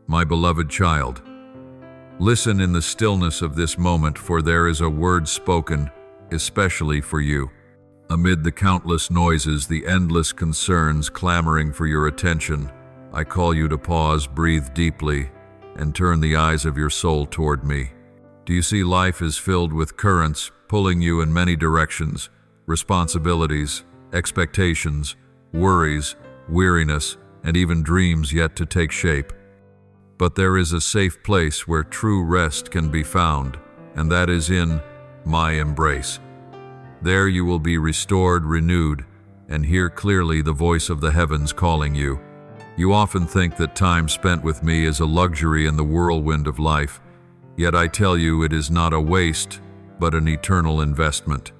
My beloved child, listen in the stillness of this moment, for there is a word spoken especially for you. Amid the countless noises, the endless concerns clamoring for your attention, I call you to pause, breathe deeply, and turn the eyes of your soul toward me. Do you see life is filled with currents pulling you in many directions? Responsibilities, expectations, worries, weariness, and even dreams yet to take shape. But there is a safe place where true rest can be found, and that is in my embrace. There you will be restored, renewed, and hear clearly the voice of the heavens calling you. You often think that time spent with me is a luxury in the whirlwind of life, yet I tell you it is not a waste, but an eternal investment.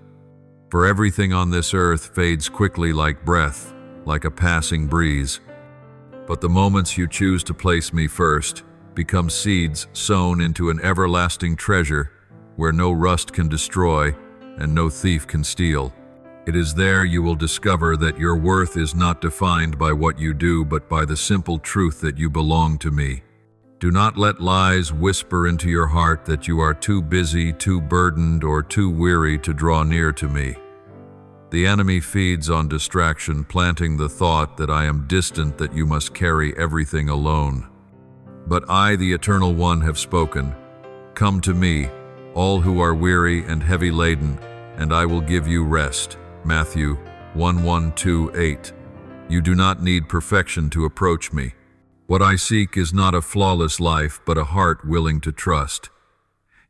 For everything on this earth fades quickly like breath, like a passing breeze. But the moments you choose to place me first become seeds sown into an everlasting treasure where no rust can destroy and no thief can steal. It is there you will discover that your worth is not defined by what you do, but by the simple truth that you belong to me. Do not let lies whisper into your heart that you are too busy, too burdened, or too weary to draw near to me. The enemy feeds on distraction, planting the thought that I am distant, that you must carry everything alone. But I, the Eternal One, have spoken. Come to me, all who are weary and heavy laden, and I will give you rest. Matthew 11:28. You do not need perfection to approach me. What I seek is not a flawless life, but a heart willing to trust.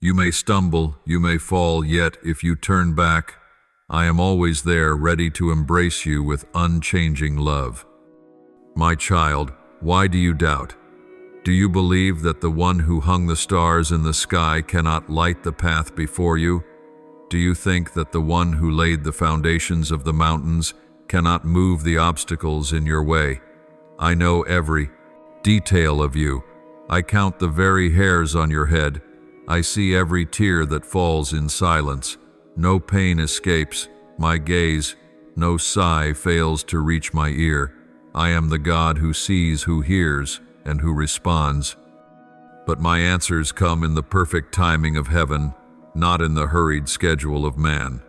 You may stumble, you may fall, yet if you turn back, I am always there, ready to embrace you with unchanging love. My child, why do you doubt? Do you believe that the one who hung the stars in the sky cannot light the path before you? Do you think that the one who laid the foundations of the mountains cannot move the obstacles in your way? I know every detail of you. I count the very hairs on your head. I see every tear that falls in silence. No pain escapes my gaze, no sigh fails to reach my ear. I am the God who sees, who hears, and who responds. But my answers come in the perfect timing of heaven, not in the hurried schedule of man.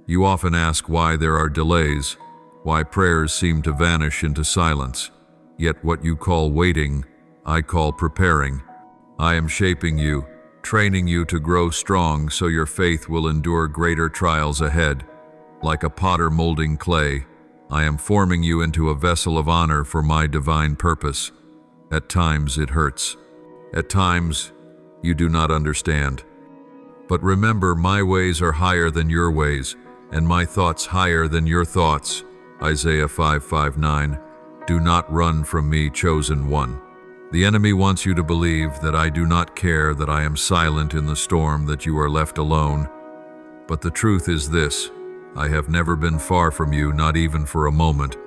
You often ask why there are delays, why prayers seem to vanish into silence. Yet what you call waiting, I call preparing. I am shaping you, training you to grow strong so your faith will endure greater trials ahead. Like a potter molding clay, I am forming you into a vessel of honor for my divine purpose. At times it hurts. At times you do not understand. But remember, my ways are higher than your ways, and my thoughts higher than your thoughts. Isaiah 5:9. Do not run from me, chosen one. The enemy wants you to believe that I do not care, that I am silent in the storm, that you are left alone. But the truth is this: I have never been far from you, not even for a moment.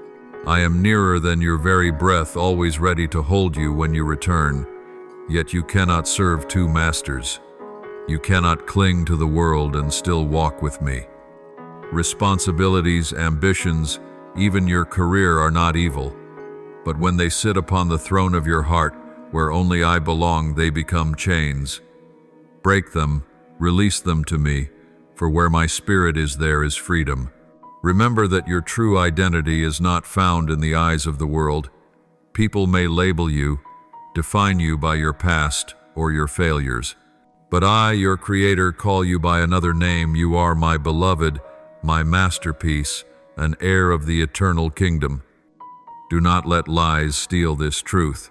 I am nearer than your very breath, always ready to hold you when you return. Yet you cannot serve two masters. You cannot cling to the world and still walk with me. Responsibilities, ambitions, even your career are not evil. But when they sit upon the throne of your heart, where only I belong, they become chains. Break them, release them to me, for where my spirit is, there is freedom. Remember that your true identity is not found in the eyes of the world. People may label you, define you by your past or your failures. But I, your Creator, call you by another name. You are my beloved, my masterpiece, an heir of the eternal kingdom. Do not let lies steal this truth.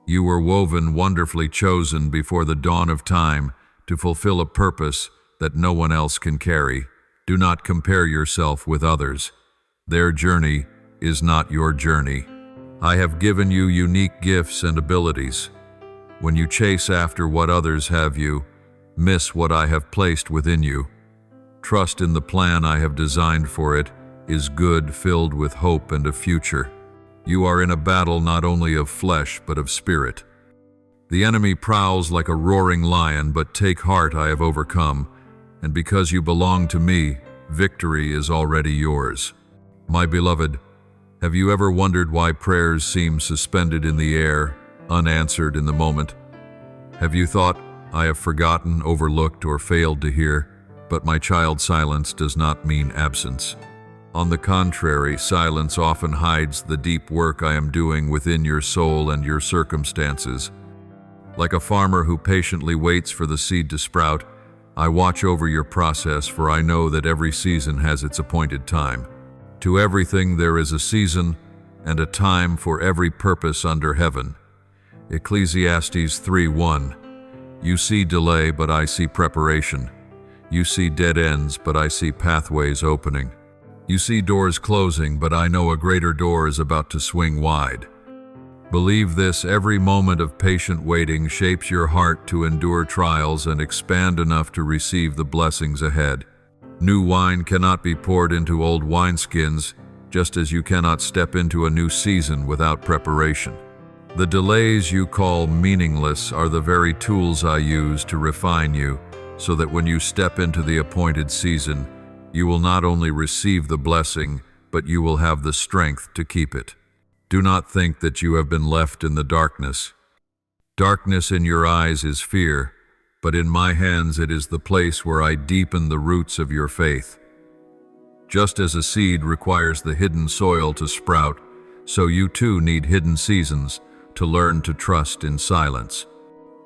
You were woven, wonderfully chosen before the dawn of time to fulfill a purpose that no one else can carry. Do not compare yourself with others. Their journey is not your journey. I have given you unique gifts and abilities. When you chase after what others have, you miss what I have placed within you. Trust in the plan I have designed for it is good, filled with hope and a future. You are in a battle not only of flesh, but of spirit. The enemy prowls like a roaring lion, but take heart, I have overcome. And because you belong to me, victory is already yours. My beloved, have you ever wondered why prayers seem suspended in the air, unanswered in the moment. Have you thought, I have forgotten, overlooked, or failed to hear? But my child, silence does not mean absence. On the contrary, silence often hides the deep work I am doing within your soul and your circumstances. Like a farmer who patiently waits for the seed to sprout, I watch over your process, for I know that every season has its appointed time. To everything there is a season and a time for every purpose under heaven. Ecclesiastes 3:1. You see delay, but I see preparation. You see dead ends, but I see pathways opening. You see doors closing, but I know a greater door is about to swing wide. Believe this: every moment of patient waiting shapes your heart to endure trials and expand enough to receive the blessings ahead. New wine cannot be poured into old wineskins, just as you cannot step into a new season without preparation. The delays you call meaningless are the very tools I use to refine you, so that when you step into the appointed season, you will not only receive the blessing, but you will have the strength to keep it. Do not think that you have been left in the darkness. Darkness in your eyes is fear, but in my hands it is the place where I deepen the roots of your faith. Just as a seed requires the hidden soil to sprout, so you too need hidden seasons to learn to trust in silence.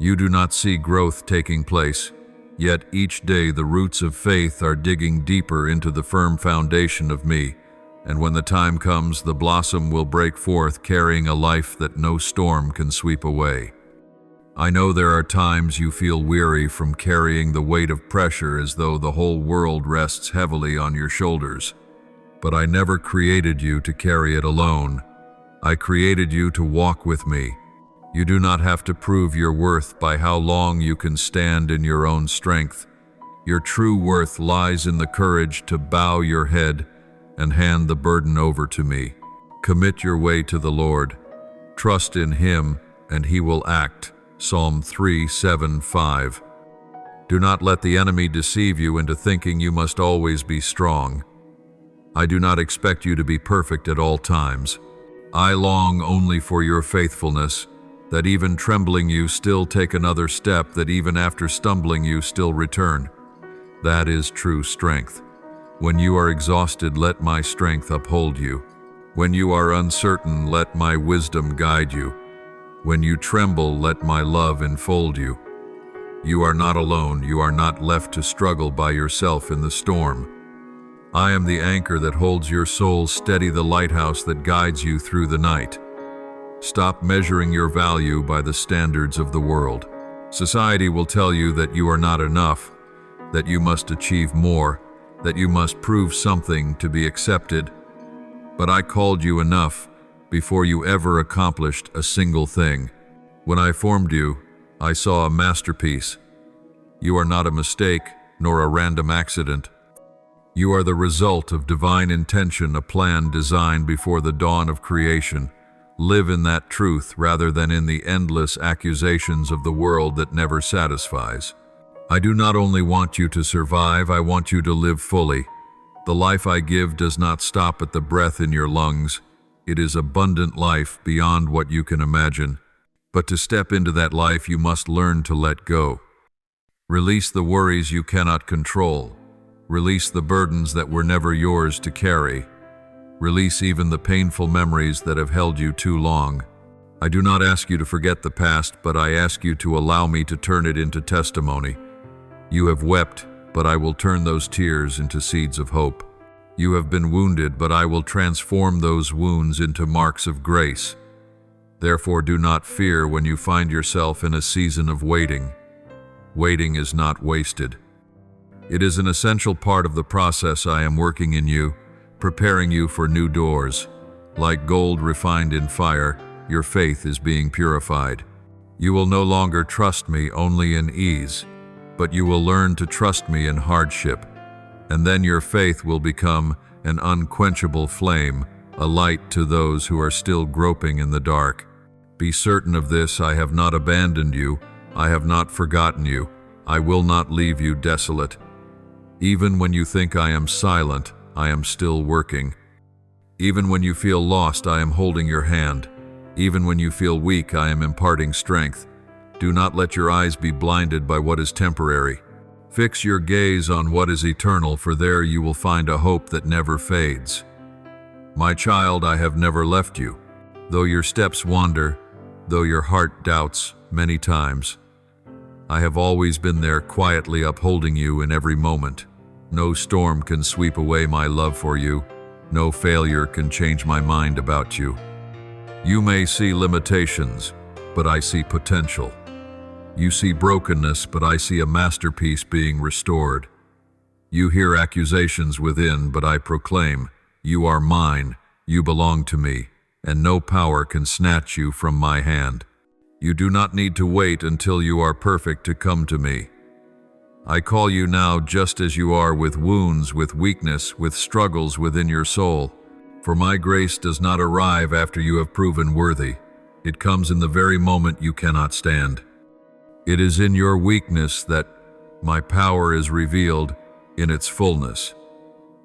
You do not see growth taking place, yet each day the roots of faith are digging deeper into the firm foundation of me, and when the time comes, the blossom will break forth carrying a life that no storm can sweep away. I know there are times you feel weary from carrying the weight of pressure as though the whole world rests heavily on your shoulders. But I never created you to carry it alone. I created you to walk with me. You do not have to prove your worth by how long you can stand in your own strength. Your true worth lies in the courage to bow your head and hand the burden over to me. Commit your way to the Lord. Trust in Him, and He will act. Psalm 3:7-5. Do not let the enemy deceive you into thinking you must always be strong. I do not expect you to be perfect at all times. I long only for your faithfulness, that even trembling you still take another step, that even after stumbling you still return. That is true strength. When you are exhausted, let my strength uphold you. When you are uncertain, let my wisdom guide you. When you tremble, let my love enfold you. You are not alone. You are not left to struggle by yourself in the storm. I am the anchor that holds your soul steady, the lighthouse that guides you through the night. Stop measuring your value by the standards of the world. Society will tell you that you are not enough, that you must achieve more, that you must prove something to be accepted. But I called you enough before you ever accomplished a single thing. When I formed you, I saw a masterpiece. You are not a mistake, nor a random accident. You are the result of divine intention, a plan designed before the dawn of creation. Live in that truth rather than in the endless accusations of the world that never satisfies. I do not only want you to survive, I want you to live fully. The life I give does not stop at the breath in your lungs. It is abundant life beyond what you can imagine. But to step into that life, you must learn to let go. Release the worries you cannot control. Release the burdens that were never yours to carry. Release even the painful memories that have held you too long. I do not ask you to forget the past, but I ask you to allow me to turn it into testimony. You have wept, but I will turn those tears into seeds of hope. You have been wounded, but I will transform those wounds into marks of grace. Therefore, do not fear when you find yourself in a season of waiting. Waiting is not wasted. It is an essential part of the process I am working in you, preparing you for new doors. Like gold refined in fire, your faith is being purified. You will no longer trust me only in ease, but you will learn to trust me in hardship. And then your faith will become an unquenchable flame, a light to those who are still groping in the dark. Be certain of this: I have not abandoned you, I have not forgotten you, I will not leave you desolate. Even when you think I am silent, I am still working. Even when you feel lost, I am holding your hand. Even when you feel weak, I am imparting strength. Do not let your eyes be blinded by what is temporary. Fix your gaze on what is eternal, for there you will find a hope that never fades. My child, I have never left you. Though your steps wander, though your heart doubts many times, I have always been there, quietly upholding you in every moment. No storm can sweep away my love for you. No failure can change my mind about you. You may see limitations, but I see potential. You see brokenness, but I see a masterpiece being restored. You hear accusations within, but I proclaim, you are mine, you belong to me, and no power can snatch you from my hand. You do not need to wait until you are perfect to come to me. I call you now just as you are, with wounds, with weakness, with struggles within your soul. For my grace does not arrive after you have proven worthy. It comes in the very moment you cannot stand. It is in your weakness that my power is revealed in its fullness.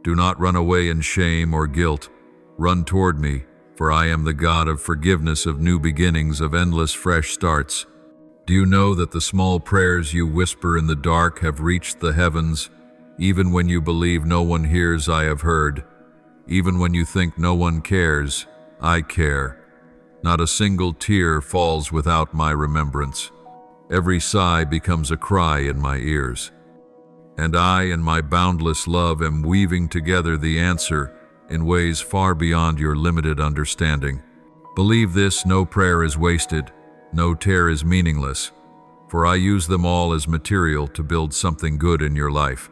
Do not run away in shame or guilt. Run toward me, for I am the God of forgiveness, of new beginnings, of endless fresh starts. Do you know that the small prayers you whisper in the dark have reached the heavens? Even when you believe no one hears, I have heard. Even when you think no one cares, I care. Not a single tear falls without my remembrance. Every sigh becomes a cry in my ears. And I, in my boundless love, am weaving together the answer in ways far beyond your limited understanding. Believe this: no prayer is wasted, no tear is meaningless, for I use them all as material to build something good in your life.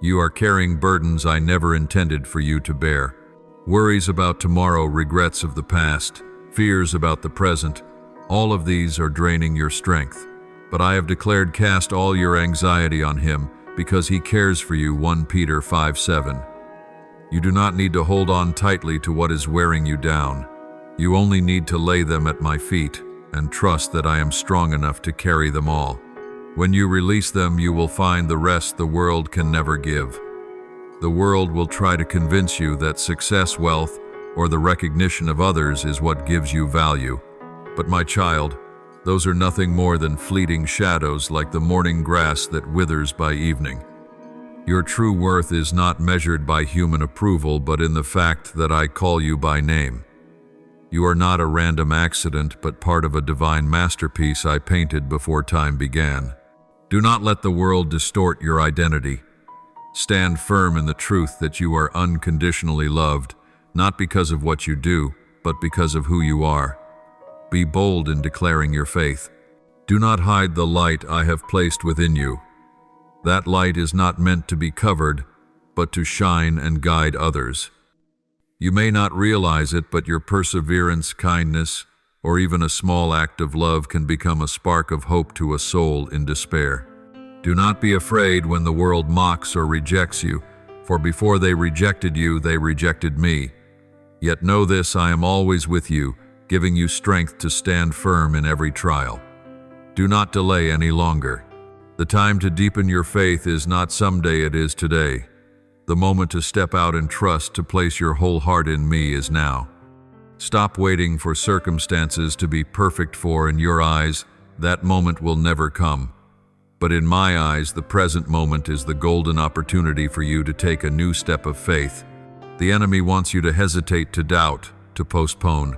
You are carrying burdens I never intended for you to bear. Worries about tomorrow, regrets of the past, fears about the present, all of these are draining your strength. But I have declared, cast all your anxiety on him, because he cares for you. 1 Peter 5:7. You do not need to hold on tightly to what is wearing you down. You only need to lay them at my feet and trust that I am strong enough to carry them all. When you release them, you will find the rest the world can never give. The world will try to convince you that success, wealth, or the recognition of others is what gives you value. But my child, those are nothing more than fleeting shadows, like the morning grass that withers by evening. Your true worth is not measured by human approval, but in the fact that I call you by name. You are not a random accident, but part of a divine masterpiece I painted before time began. Do not let the world distort your identity. Stand firm in the truth that you are unconditionally loved, not because of what you do, but because of who you are. Be bold in declaring your faith. Do not hide the light I have placed within you. That light is not meant to be covered, but to shine and guide others. You may not realize it, but your perseverance, kindness, or even a small act of love can become a spark of hope to a soul in despair. Do not be afraid when the world mocks or rejects you, for before they rejected you, they rejected me. Yet know this: I am always with you, giving you strength to stand firm in every trial. Do not delay any longer. The time to deepen your faith is not someday, it is today. The moment to step out and trust, to place your whole heart in me, is now. Stop waiting for circumstances to be perfect, for in your eyes, that moment will never come. But in my eyes, the present moment is the golden opportunity for you to take a new step of faith. The enemy wants you to hesitate, to doubt, to postpone.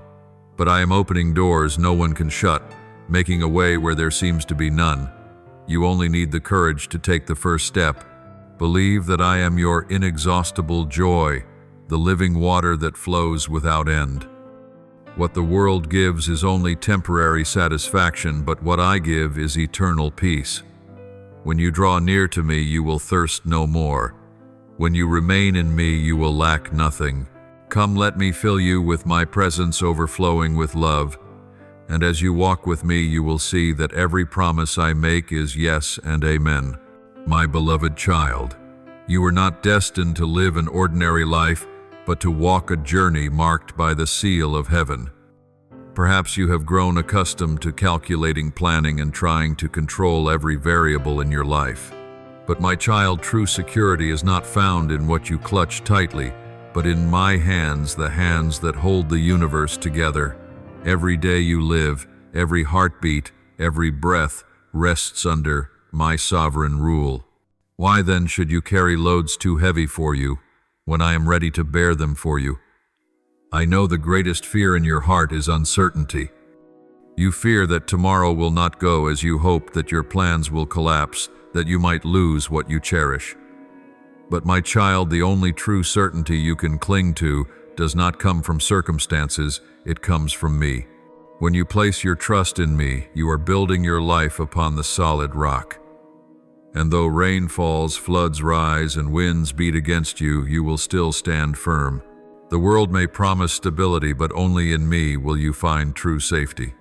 But I am opening doors no one can shut, making a way where there seems to be none. You only need the courage to take the first step. Believe that I am your inexhaustible joy, the living water that flows without end. What the world gives is only temporary satisfaction, but what I give is eternal peace. When you draw near to me, you will thirst no more. When you remain in me, you will lack nothing. Come, let me fill you with my presence, overflowing with love. And as you walk with me, you will see that every promise I make is yes and amen. My beloved child, you are not destined to live an ordinary life, but to walk a journey marked by the seal of heaven. Perhaps you have grown accustomed to calculating, planning, and trying to control every variable in your life. But my child, true security is not found in what you clutch tightly, but in my hands, the hands that hold the universe together. Every day you live, every heartbeat, every breath rests under my sovereign rule. Why then should you carry loads too heavy for you, when I am ready to bear them for you? I know the greatest fear in your heart is uncertainty. You fear that tomorrow will not go as you hope, that your plans will collapse, that you might lose what you cherish. But my child, the only true certainty you can cling to does not come from circumstances, it comes from me. When you place your trust in me, you are building your life upon the solid rock. And though rain falls, floods rise, and winds beat against you, you will still stand firm. The world may promise stability, but only in me will you find true safety.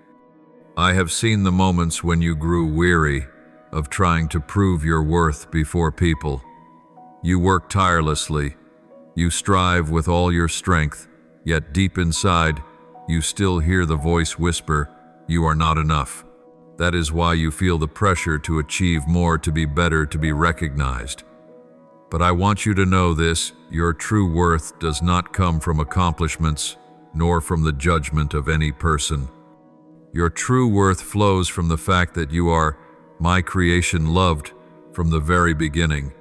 I have seen the moments when you grew weary of trying to prove your worth before people. You work tirelessly, you strive with all your strength, yet deep inside, you still hear the voice whisper, "You are not enough." That is why you feel the pressure to achieve more, to be better, to be recognized. But I want you to know this: your true worth does not come from accomplishments, nor from the judgment of any person. Your true worth flows from the fact that you are my creation, loved from the very beginning.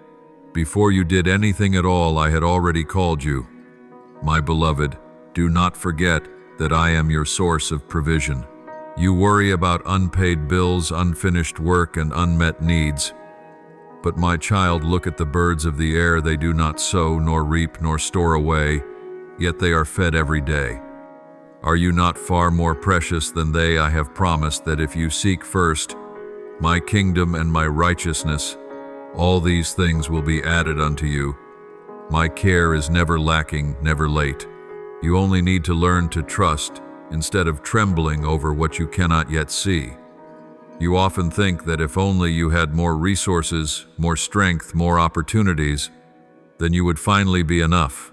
Before you did anything at all, I had already called you. My beloved, do not forget that I am your source of provision. You worry about unpaid bills, unfinished work, and unmet needs. But my child, look at the birds of the air. They do not sow, nor reap, nor store away, yet they are fed every day. Are you not far more precious than they? I have promised that if you seek first my kingdom and my righteousness, all these things will be added unto you. My care is never lacking, never late. You only need to learn to trust instead of trembling over what you cannot yet see. You often think that if only you had more resources, more strength, more opportunities, then you would finally be enough.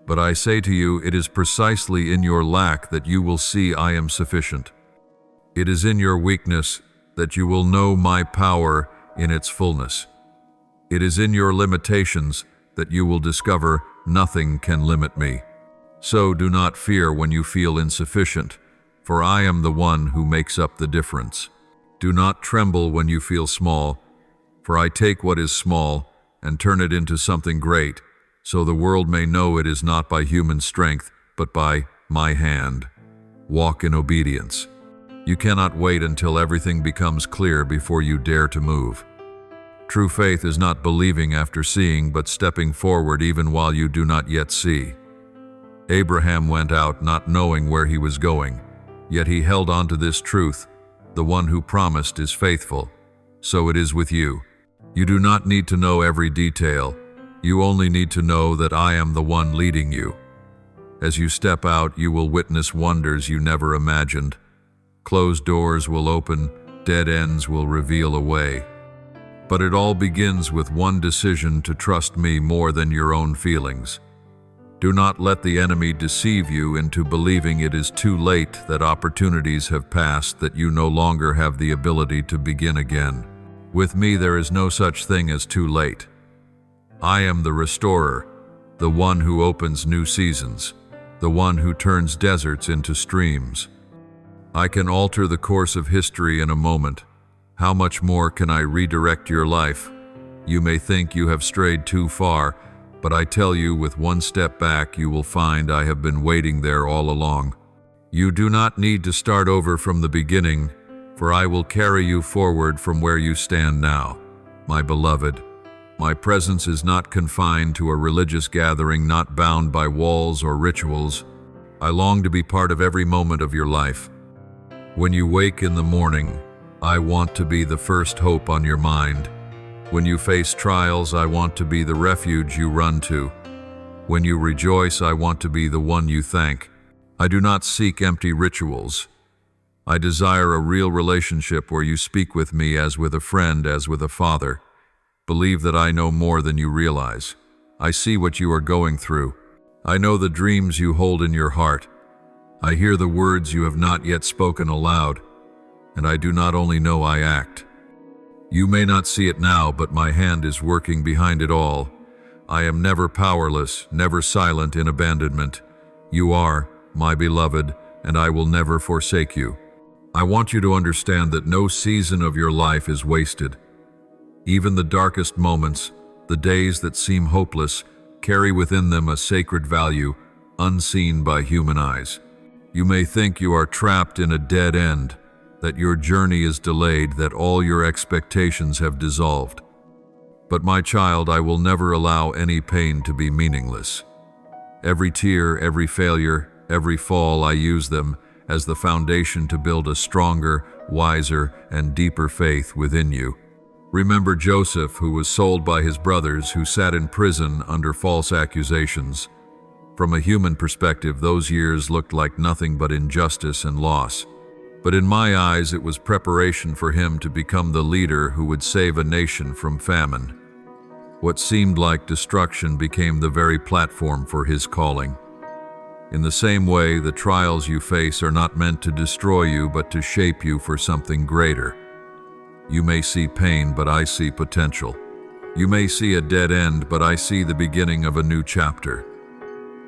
But I say to you, it is precisely in your lack that you will see I am sufficient. It is in your weakness that you will know my power in its fullness. It is in your limitations that you will discover nothing can limit me. So do not fear when you feel insufficient, for I am the one who makes up the difference. Do not tremble when you feel small, for I take what is small and turn it into something great, so the world may know it is not by human strength, but by my hand. Walk in obedience. You cannot wait until everything becomes clear before you dare to move. True faith is not believing after seeing, but stepping forward even while you do not yet see. Abraham went out not knowing where he was going, yet he held on to this truth: the one who promised is faithful. So it is with you. You do not need to know every detail. You only need to know that I am the one leading you. As you step out, you will witness wonders you never imagined. Closed doors will open, dead ends will reveal a way. But it all begins with one decision: to trust me more than your own feelings. Do not let the enemy deceive you into believing it is too late, that opportunities have passed, that you no longer have the ability to begin again. With me there is no such thing as too late. I am the restorer, the one who opens new seasons, the one who turns deserts into streams. I can alter the course of history in a moment. How much more can I redirect your life? You may think you have strayed too far, but I tell you, with one step back, you will find I have been waiting there all along. You do not need to start over from the beginning, for I will carry you forward from where you stand now. My beloved, my presence is not confined to a religious gathering, not bound by walls or rituals. I long to be part of every moment of your life. When you wake in the morning, I want to be the first hope on your mind. When you face trials, I want to be the refuge you run to. When you rejoice, I want to be the one you thank. I do not seek empty rituals. I desire a real relationship where you speak with me as with a friend, as with a father. Believe that I know more than you realize. I see what you are going through. I know the dreams you hold in your heart. I hear the words you have not yet spoken aloud. And I do not only know, I act. You may not see it now, but my hand is working behind it all. I am never powerless, never silent in abandonment. You are, my beloved, and I will never forsake you. I want you to understand that no season of your life is wasted. Even the darkest moments, the days that seem hopeless, carry within them a sacred value, unseen by human eyes. You may think you are trapped in a dead end, that your journey is delayed, that all your expectations have dissolved. But my child, I will never allow any pain to be meaningless. Every tear, every failure, every fall, I use them as the foundation to build a stronger, wiser, and deeper faith within you. Remember Joseph, who was sold by his brothers, who sat in prison under false accusations. From a human perspective, those years looked like nothing but injustice and loss. But in my eyes, it was preparation for him to become the leader who would save a nation from famine. What seemed like destruction became the very platform for his calling. In the same way, the trials you face are not meant to destroy you, but to shape you for something greater. You may see pain, but I see potential. You may see a dead end, but I see the beginning of a new chapter.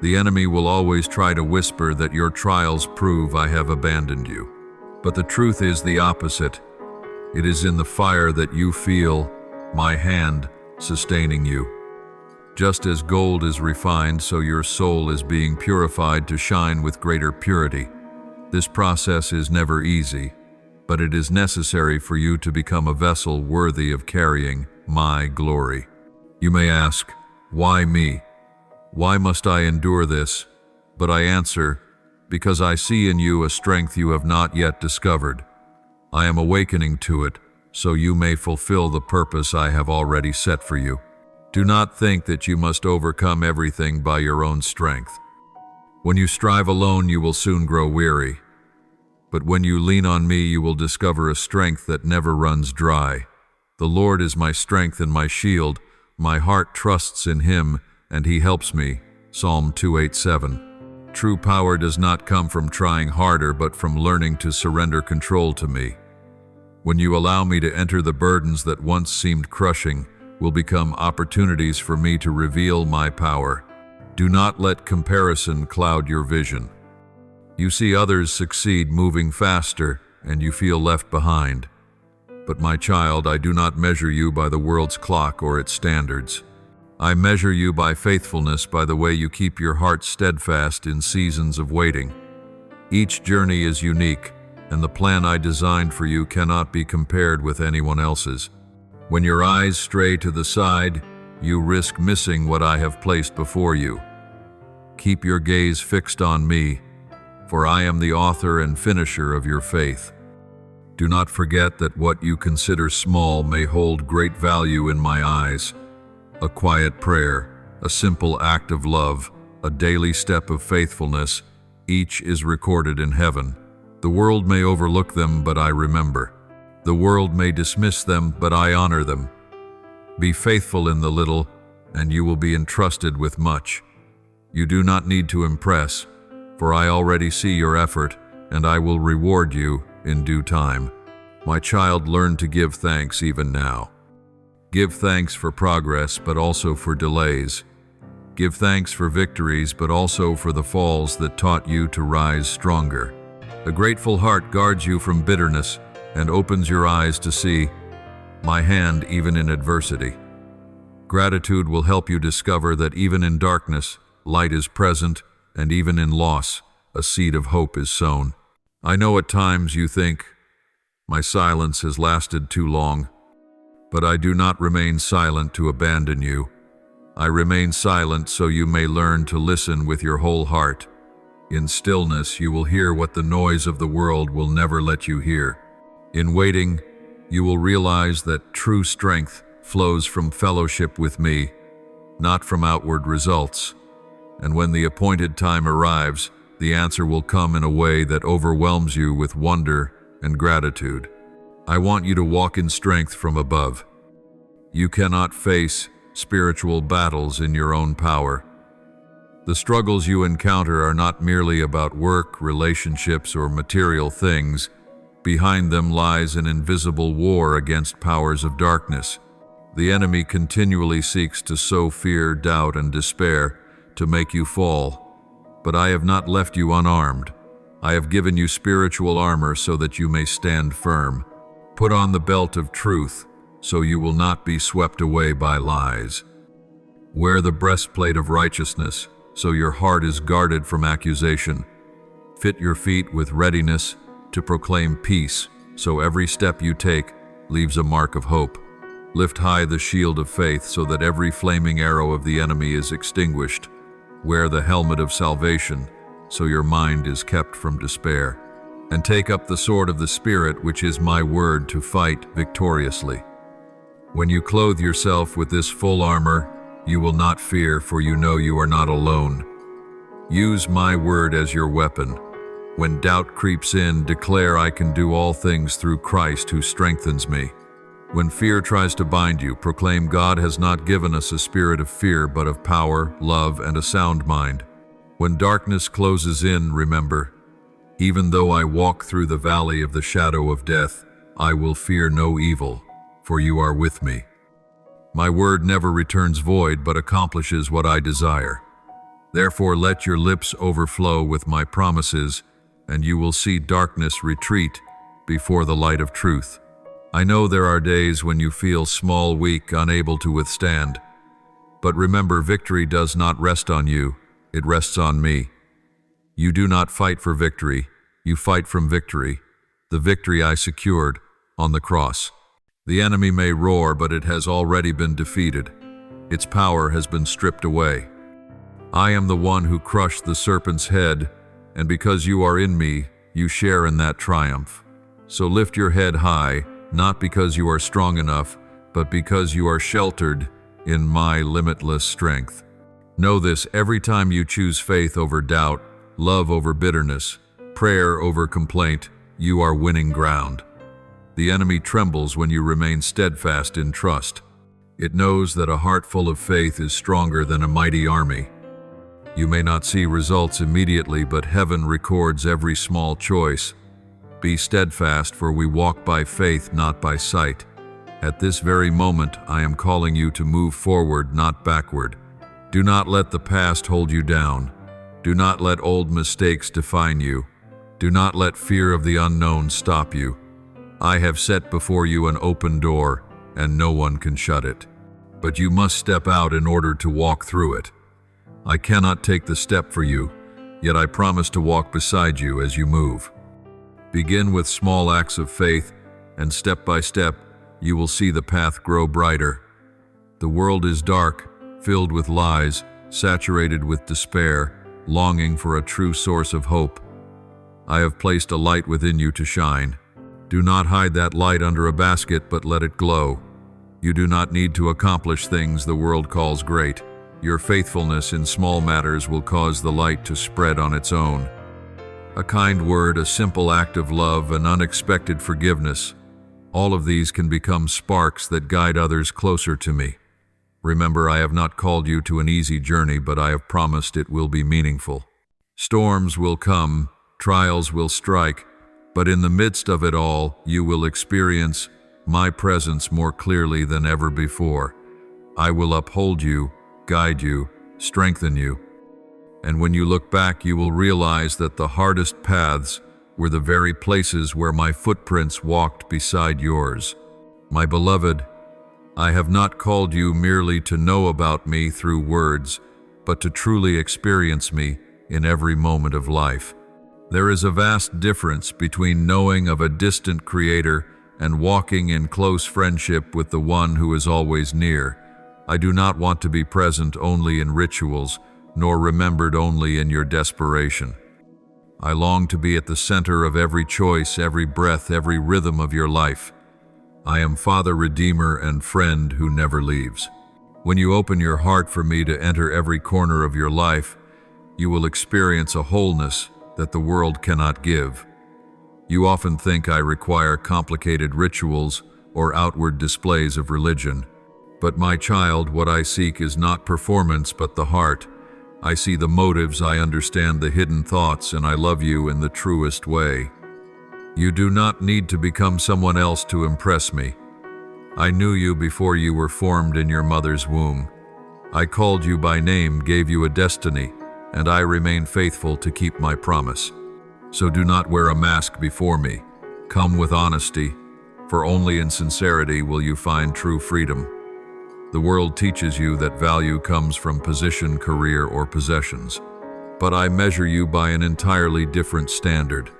The enemy will always try to whisper that your trials prove I have abandoned you. But the truth is the opposite. It is in the fire that you feel my hand sustaining you. Just as gold is refined, so your soul is being purified to shine with greater purity. This process is never easy, but it is necessary for you to become a vessel worthy of carrying my glory. You may ask, why me? Why must I endure this? But I answer, because I see in you a strength you have not yet discovered. I am awakening to it, so you may fulfill the purpose I have already set for you. Do not think that you must overcome everything by your own strength. When you strive alone, you will soon grow weary. But when you lean on me, you will discover a strength that never runs dry. The Lord is my strength and my shield. My heart trusts in him, and he helps me. Psalm 2:8-7. True power does not come from trying harder, but from learning to surrender control to me. When you allow me to enter, the burdens that once seemed crushing will become opportunities for me to reveal my power. Do not let comparison cloud your vision. You see others succeed, moving faster, and you feel left behind. But my child, I do not measure you by the world's clock or its standards. I measure you by faithfulness, by the way you keep your heart steadfast in seasons of waiting. Each journey is unique, and the plan I designed for you cannot be compared with anyone else's. When your eyes stray to the side, you risk missing what I have placed before you. Keep your gaze fixed on me, for I am the author and finisher of your faith. Do not forget that what you consider small may hold great value in my eyes. A quiet prayer, a simple act of love, a daily step of faithfulness, each is recorded in heaven. The world may overlook them, but I remember. The world may dismiss them, but I honor them. Be faithful in the little, and you will be entrusted with much. You do not need to impress, for I already see your effort, and I will reward you in due time. My child, learn to give thanks even now. Give thanks for progress, but also for delays. Give thanks for victories, but also for the falls that taught you to rise stronger. A grateful heart guards you from bitterness and opens your eyes to see my hand even in adversity. Gratitude will help you discover that even in darkness, light is present, and even in loss, a seed of hope is sown. I know at times you think, my silence has lasted too long, but I do not remain silent to abandon you. I remain silent so you may learn to listen with your whole heart. In stillness, you will hear what the noise of the world will never let you hear. In waiting, you will realize that true strength flows from fellowship with me, not from outward results. And when the appointed time arrives, the answer will come in a way that overwhelms you with wonder and gratitude. I want you to walk in strength from above. You cannot face spiritual battles in your own power. The struggles you encounter are not merely about work, relationships, or material things. Behind them lies an invisible war against powers of darkness. The enemy continually seeks to sow fear, doubt, and despair to make you fall. But I have not left you unarmed. I have given you spiritual armor so that you may stand firm. Put on the belt of truth, so you will not be swept away by lies. Wear the breastplate of righteousness, so your heart is guarded from accusation. Fit your feet with readiness to proclaim peace, so every step you take leaves a mark of hope. Lift high the shield of faith so that every flaming arrow of the enemy is extinguished. Wear the helmet of salvation, so your mind is kept from despair. And take up the sword of the Spirit, which is my word, to fight victoriously. When you clothe yourself with this full armor, you will not fear, for you know you are not alone. Use my word as your weapon. When doubt creeps in, declare, I can do all things through Christ who strengthens me. When fear tries to bind you, proclaim, God has not given us a spirit of fear, but of power, love, and a sound mind. When darkness closes in, remember, even though I walk through the valley of the shadow of death, I will fear no evil, for you are with me. My word never returns void, but accomplishes what I desire. Therefore let your lips overflow with my promises, and you will see darkness retreat before the light of truth. I know there are days when you feel small, weak, unable to withstand. But remember, victory does not rest on you, it rests on me. You do not fight for victory, you fight from victory, the victory I secured on the cross. The enemy may roar, but it has already been defeated. Its power has been stripped away. I am the one who crushed the serpent's head, and because you are in me, you share in that triumph. So lift your head high, not because you are strong enough, but because you are sheltered in my limitless strength. Know this: every time you choose faith over doubt, love over bitterness, prayer over complaint, you are winning ground. The enemy trembles when you remain steadfast in trust. It knows that a heart full of faith is stronger than a mighty army. You may not see results immediately, but heaven records every small choice. Be steadfast, for we walk by faith, not by sight. At this very moment, I am calling you to move forward, not backward. Do not let the past hold you down. Do not let old mistakes define you. Do not let fear of the unknown stop you. I have set before you an open door, and no one can shut it. But you must step out in order to walk through it. I cannot take the step for you, yet I promise to walk beside you as you move. Begin with small acts of faith, and step by step, you will see the path grow brighter. The world is dark, filled with lies, saturated with despair, longing for a true source of hope. I have placed a light within you to shine. Do not hide that light under a basket, but let it glow. You do not need to accomplish things the world calls great. Your faithfulness in small matters will cause the light to spread on its own. A kind word, a simple act of love, an unexpected forgiveness, all of these can become sparks that guide others closer to me. Remember, I have not called you to an easy journey, but I have promised it will be meaningful. Storms will come, trials will strike, but in the midst of it all, you will experience my presence more clearly than ever before. I will uphold you, guide you, strengthen you. And when you look back, you will realize that the hardest paths were the very places where my footprints walked beside yours. My beloved, I have not called you merely to know about me through words, but to truly experience me in every moment of life. There is a vast difference between knowing of a distant Creator and walking in close friendship with the one who is always near. I do not want to be present only in rituals, nor remembered only in your desperation. I long to be at the center of every choice, every breath, every rhythm of your life. I am Father, Redeemer, and friend who never leaves. When you open your heart for me to enter every corner of your life, you will experience a wholeness that the world cannot give. You often think I require complicated rituals or outward displays of religion. But my child, what I seek is not performance, but the heart. I see the motives, I understand the hidden thoughts, and I love you in the truest way. You do not need to become someone else to impress me. I knew you before you were formed in your mother's womb. I called you by name, gave you a destiny, and I remain faithful to keep my promise. So do not wear a mask before me. Come with honesty, for only in sincerity will you find true freedom. The world teaches you that value comes from position, career, or possessions. But I measure you by an entirely different standard.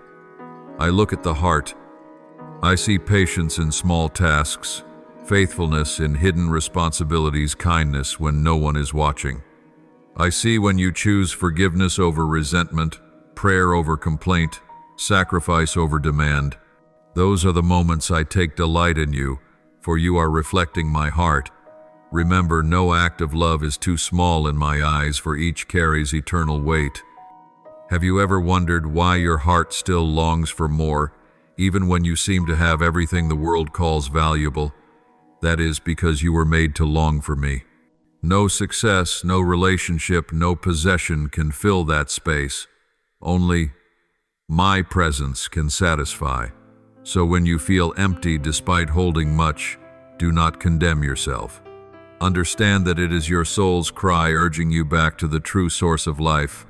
I look at the heart. I see patience in small tasks, faithfulness in hidden responsibilities, kindness when no one is watching. I see when you choose forgiveness over resentment, prayer over complaint, sacrifice over demand. Those are the moments I take delight in you, for you are reflecting my heart. Remember, no act of love is too small in my eyes, for each carries eternal weight. Have you ever wondered why your heart still longs for more, even when you seem to have everything the world calls valuable? That is because you were made to long for me. No success, no relationship, no possession can fill that space. Only my presence can satisfy. So when you feel empty despite holding much, do not condemn yourself. Understand that it is your soul's cry urging you back to the true source of life.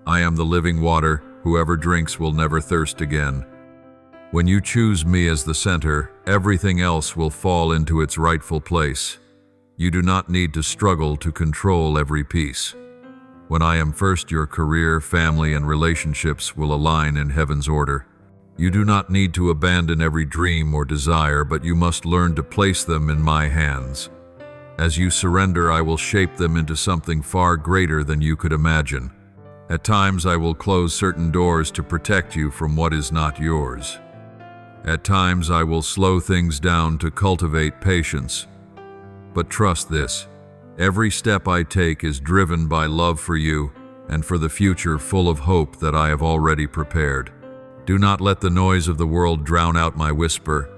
I am the living water. Whoever drinks will never thirst again. When you choose me as the center, everything else will fall into its rightful place. You do not need to struggle to control every piece. When I am first, your career, family, and relationships will align in heaven's order. You do not need to abandon every dream or desire, but you must learn to place them in my hands. As you surrender, I will shape them into something far greater than you could imagine. At times, I will close certain doors to protect you from what is not yours. At times, I will slow things down to cultivate patience. But trust this, every step I take is driven by love for you and for the future full of hope that I have already prepared. Do not let the noise of the world drown out my whisper.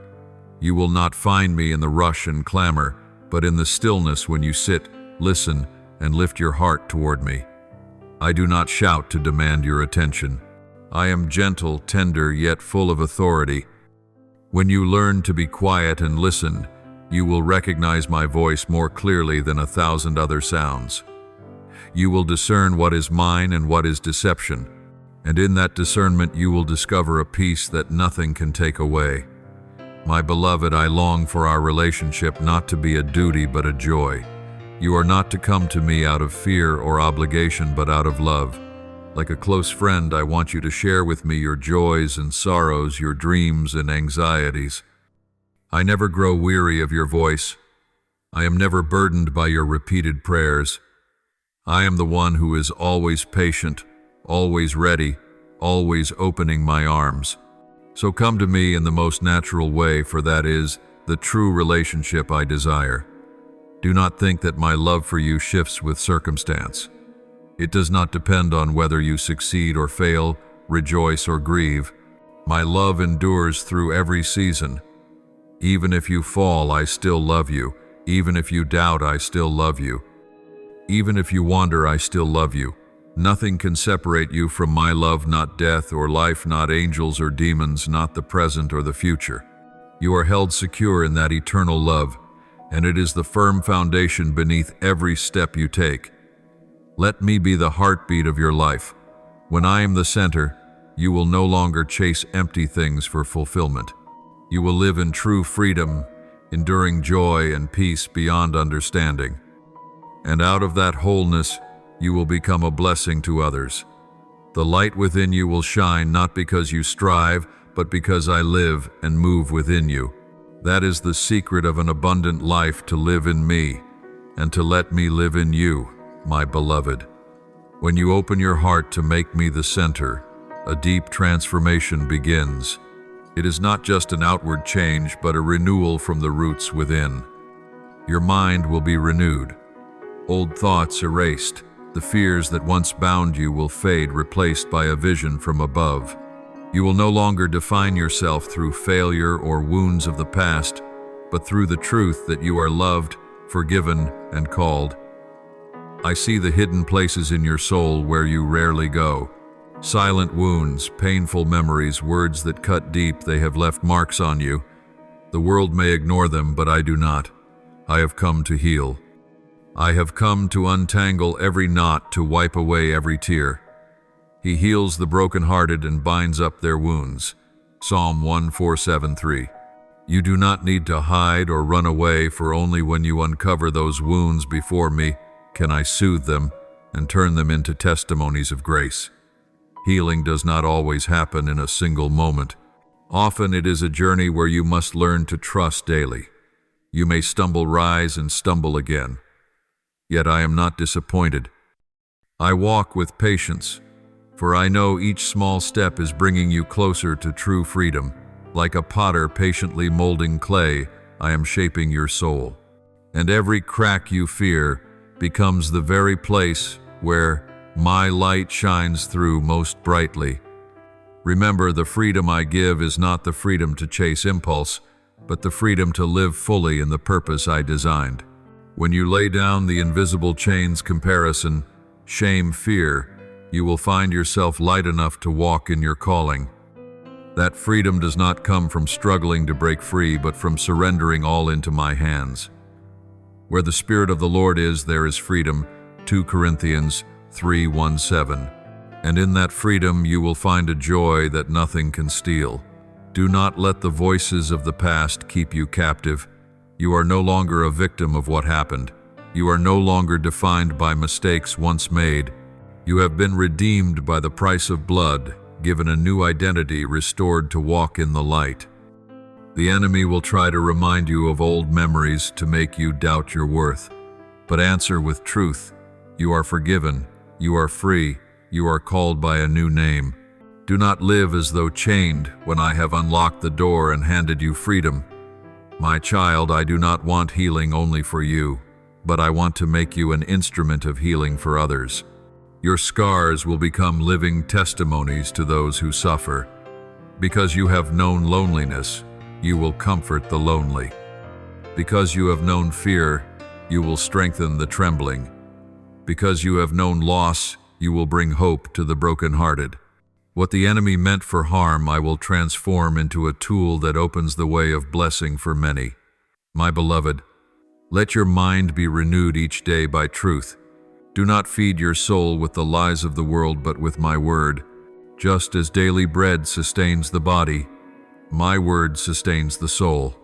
You will not find me in the rush and clamor, but in the stillness when you sit, listen, and lift your heart toward me. I do not shout to demand your attention. I am gentle, tender, yet full of authority. When you learn to be quiet and listen, you will recognize my voice more clearly than 1,000 other sounds. You will discern what is mine and what is deception, and in that discernment you will discover a peace that nothing can take away. My beloved, I long for our relationship not to be a duty but a joy. You are not to come to me out of fear or obligation but out of love. Like a close friend, I want you to share with me your joys and sorrows, your dreams and anxieties. I never grow weary of your voice. I am never burdened by your repeated prayers. I am the one who is always patient, always ready, always opening my arms. So come to me in the most natural way, for that is the true relationship I desire. Do not think that my love for you shifts with circumstance. It does not depend on whether you succeed or fail, rejoice or grieve. My love endures through every season. Even if you fall, I still love you. Even if you doubt, I still love you. Even if you wander, I still love you. Nothing can separate you from my love, not death or life, not angels or demons, not the present or the future. You are held secure in that eternal love, and it is the firm foundation beneath every step you take. Let me be the heartbeat of your life. When I am the center, you will no longer chase empty things for fulfillment. You will live in true freedom, enduring joy and peace beyond understanding. And out of that wholeness, you will become a blessing to others. The light within you will shine not because you strive, but because I live and move within you. That is the secret of an abundant life, to live in me and to let me live in you, my beloved. When you open your heart to make me the center, a deep transformation begins. It is not just an outward change, but a renewal from the roots within. Your mind will be renewed, old thoughts erased. The fears that once bound you will fade, replaced by a vision from above. You will no longer define yourself through failure or wounds of the past, but through the truth that you are loved, forgiven, and called. I see the hidden places in your soul where you rarely go. Silent wounds, painful memories, words that cut deep. They have left marks on you. The world may ignore them, but I do not. I have come to heal. I have come to untangle every knot, to wipe away every tear. He heals the brokenhearted and binds up their wounds. Psalm 1473. You do not need to hide or run away, for only when you uncover those wounds before me can I soothe them and turn them into testimonies of grace. Healing does not always happen in a single moment. Often it is a journey where you must learn to trust daily. You may stumble, rise, and stumble again. Yet I am not disappointed. I walk with patience, for I know each small step is bringing you closer to true freedom. Like a potter patiently molding clay, I am shaping your soul. And every crack you fear becomes the very place where my light shines through most brightly. Remember, the freedom I give is not the freedom to chase impulse, but the freedom to live fully in the purpose I designed. When you lay down the invisible chains, comparison, shame, fear, you will find yourself light enough to walk in your calling. That freedom does not come from struggling to break free, but from surrendering all into my hands. Where the Spirit of the Lord is, there is freedom. 2 Corinthians 3:1-7. And in that freedom you will find a joy that nothing can steal. Do not let the voices of the past keep you captive. You are no longer a victim of what happened. You are no longer defined by mistakes once made. You have been redeemed by the price of blood, given a new identity, restored to walk in the light. The enemy will try to remind you of old memories to make you doubt your worth. But answer with truth. You are forgiven. You are free. You are called by a new name. Do not live as though chained when I have unlocked the door and handed you freedom. My child, I do not want healing only for you, but I want to make you an instrument of healing for others. Your scars will become living testimonies to those who suffer. Because you have known loneliness, you will comfort the lonely. Because you have known fear, you will strengthen the trembling. Because you have known loss, you will bring hope to the brokenhearted. What the enemy meant for harm, I will transform into a tool that opens the way of blessing for many. My beloved, let your mind be renewed each day by truth. Do not feed your soul with the lies of the world, but with my word. Just as daily bread sustains the body, my word sustains the soul.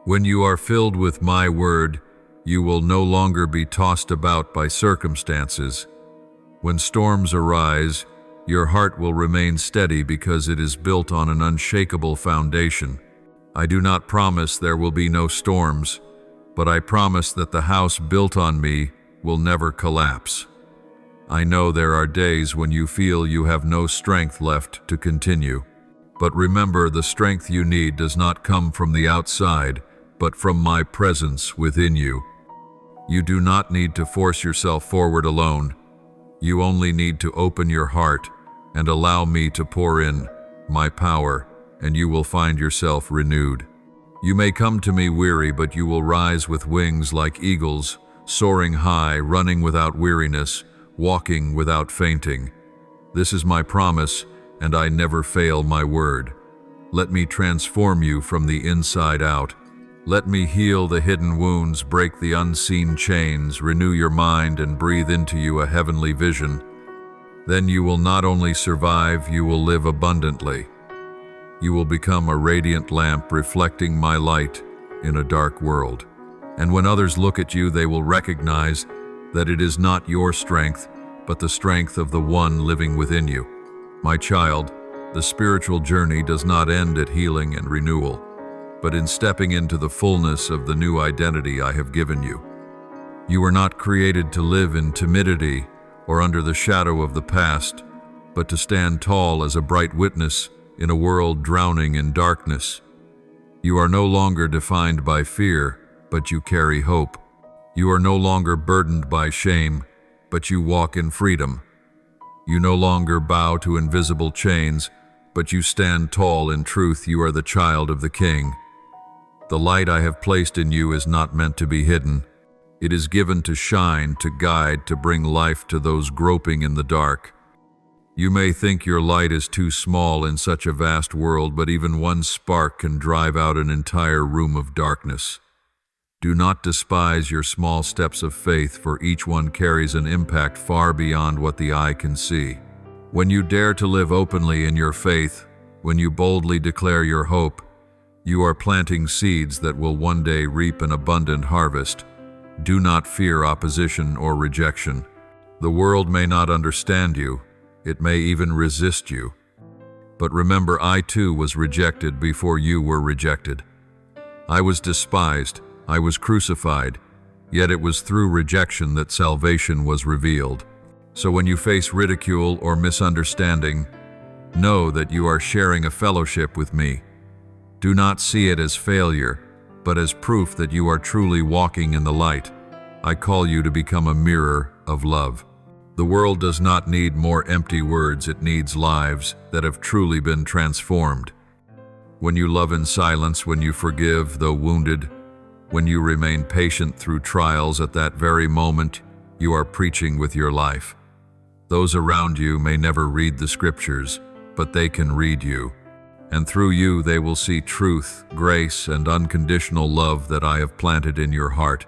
When you are filled with my word, you will no longer be tossed about by circumstances. When storms arise, your heart will remain steady because it is built on an unshakable foundation. I do not promise there will be no storms, but I promise that the house built on me will never collapse. I know there are days when you feel you have no strength left to continue. But remember, the strength you need does not come from the outside, but from my presence within you. You do not need to force yourself forward alone. You only need to open your heart and allow me to pour in my power, and you will find yourself renewed. You may come to me weary, but you will rise with wings like eagles, soaring high, running without weariness, walking without fainting. This is my promise, and I never fail my word. Let me transform you from the inside out. Let me heal the hidden wounds, break the unseen chains, renew your mind, and breathe into you a heavenly vision. Then you will not only survive, you will live abundantly. You will become a radiant lamp reflecting my light in a dark world. And when others look at you, they will recognize that it is not your strength, but the strength of the one living within you. My child, the spiritual journey does not end at healing and renewal, but in stepping into the fullness of the new identity I have given you. You were not created to live in timidity or under the shadow of the past, but to stand tall as a bright witness in a world drowning in darkness. You are no longer defined by fear, but you carry hope. You are no longer burdened by shame, but you walk in freedom. You no longer bow to invisible chains, but you stand tall in truth. You are the child of the King. The light I have placed in you is not meant to be hidden. It is given to shine, to guide, to bring life to those groping in the dark. You may think your light is too small in such a vast world, but even one spark can drive out an entire room of darkness. Do not despise your small steps of faith, for each one carries an impact far beyond what the eye can see. When you dare to live openly in your faith, when you boldly declare your hope, you are planting seeds that will one day reap an abundant harvest. Do not fear opposition or rejection. The world may not understand you. It may even resist you. But remember, I too was rejected before you were rejected. I was despised. I was crucified. Yet it was through rejection that salvation was revealed. So when you face ridicule or misunderstanding, know that you are sharing a fellowship with me. Do not see it as failure, but as proof that you are truly walking in the light. I call you to become a mirror of love. The world does not need more empty words, it needs lives that have truly been transformed. When you love in silence, when you forgive though wounded, when you remain patient through trials, at that very moment, you are preaching with your life. Those around you may never read the scriptures, but they can read you. And through you they will see truth, grace, and unconditional love that I have planted in your heart.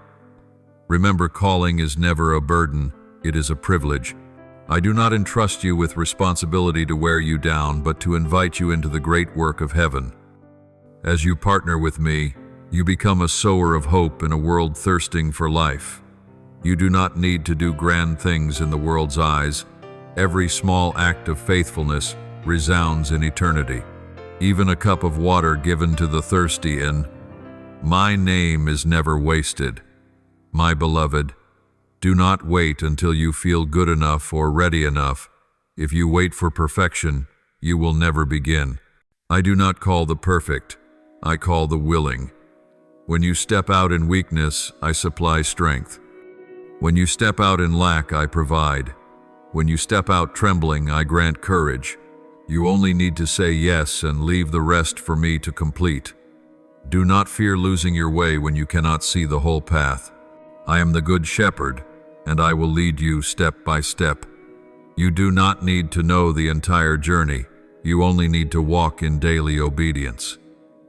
Remember, calling is never a burden, it is a privilege. I do not entrust you with responsibility to wear you down, but to invite you into the great work of heaven. As you partner with me, you become a sower of hope in a world thirsting for life. You do not need to do grand things in the world's eyes. Every small act of faithfulness resounds in eternity. Even a cup of water given to the thirsty in my name is never wasted. My beloved, do not wait until you feel good enough or ready enough. If you wait for perfection, you will never begin. I do not call the perfect, I call the willing. When you step out in weakness, I supply strength. When you step out in lack, I provide. When you step out trembling, I grant courage. You only need to say yes and leave the rest for me to complete. Do not fear losing your way when you cannot see the whole path. I am the good shepherd, and I will lead you step by step. You do not need to know the entire journey. You only need to walk in daily obedience.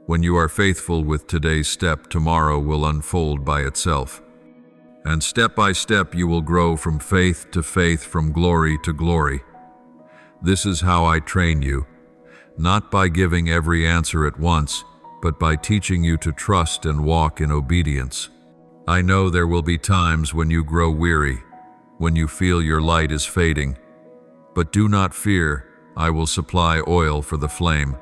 When you are faithful with today's step, tomorrow will unfold by itself. And step by step you will grow from faith to faith, from glory to glory. This is how I train you, not by giving every answer at once, but by teaching you to trust and walk in obedience. I know there will be times when you grow weary, when you feel your light is fading. But do not fear, I will supply oil for the flame.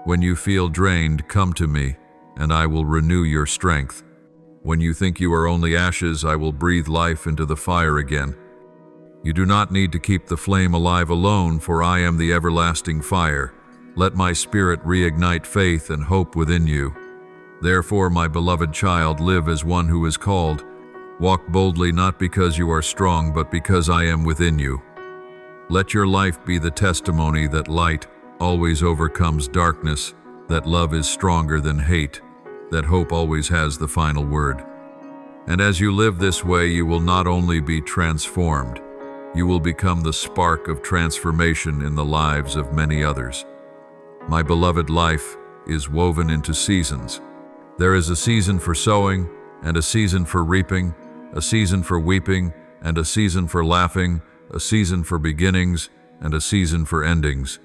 When you feel drained, come to me, and I will renew your strength. When you think you are only ashes, I will breathe life into the fire again. You do not need to keep the flame alive alone, for I am the everlasting fire. Let my spirit reignite faith and hope within you. Therefore, my beloved child, live as one who is called. Walk boldly, not because you are strong, but because I am within you. Let your life be the testimony that light always overcomes darkness, that love is stronger than hate, that hope always has the final word. And as you live this way, you will not only be transformed, you will become the spark of transformation in the lives of many others. My beloved, life is woven into seasons. There is a season for sowing, and a season for reaping, a season for weeping, and a season for laughing, a season for beginnings, and a season for endings.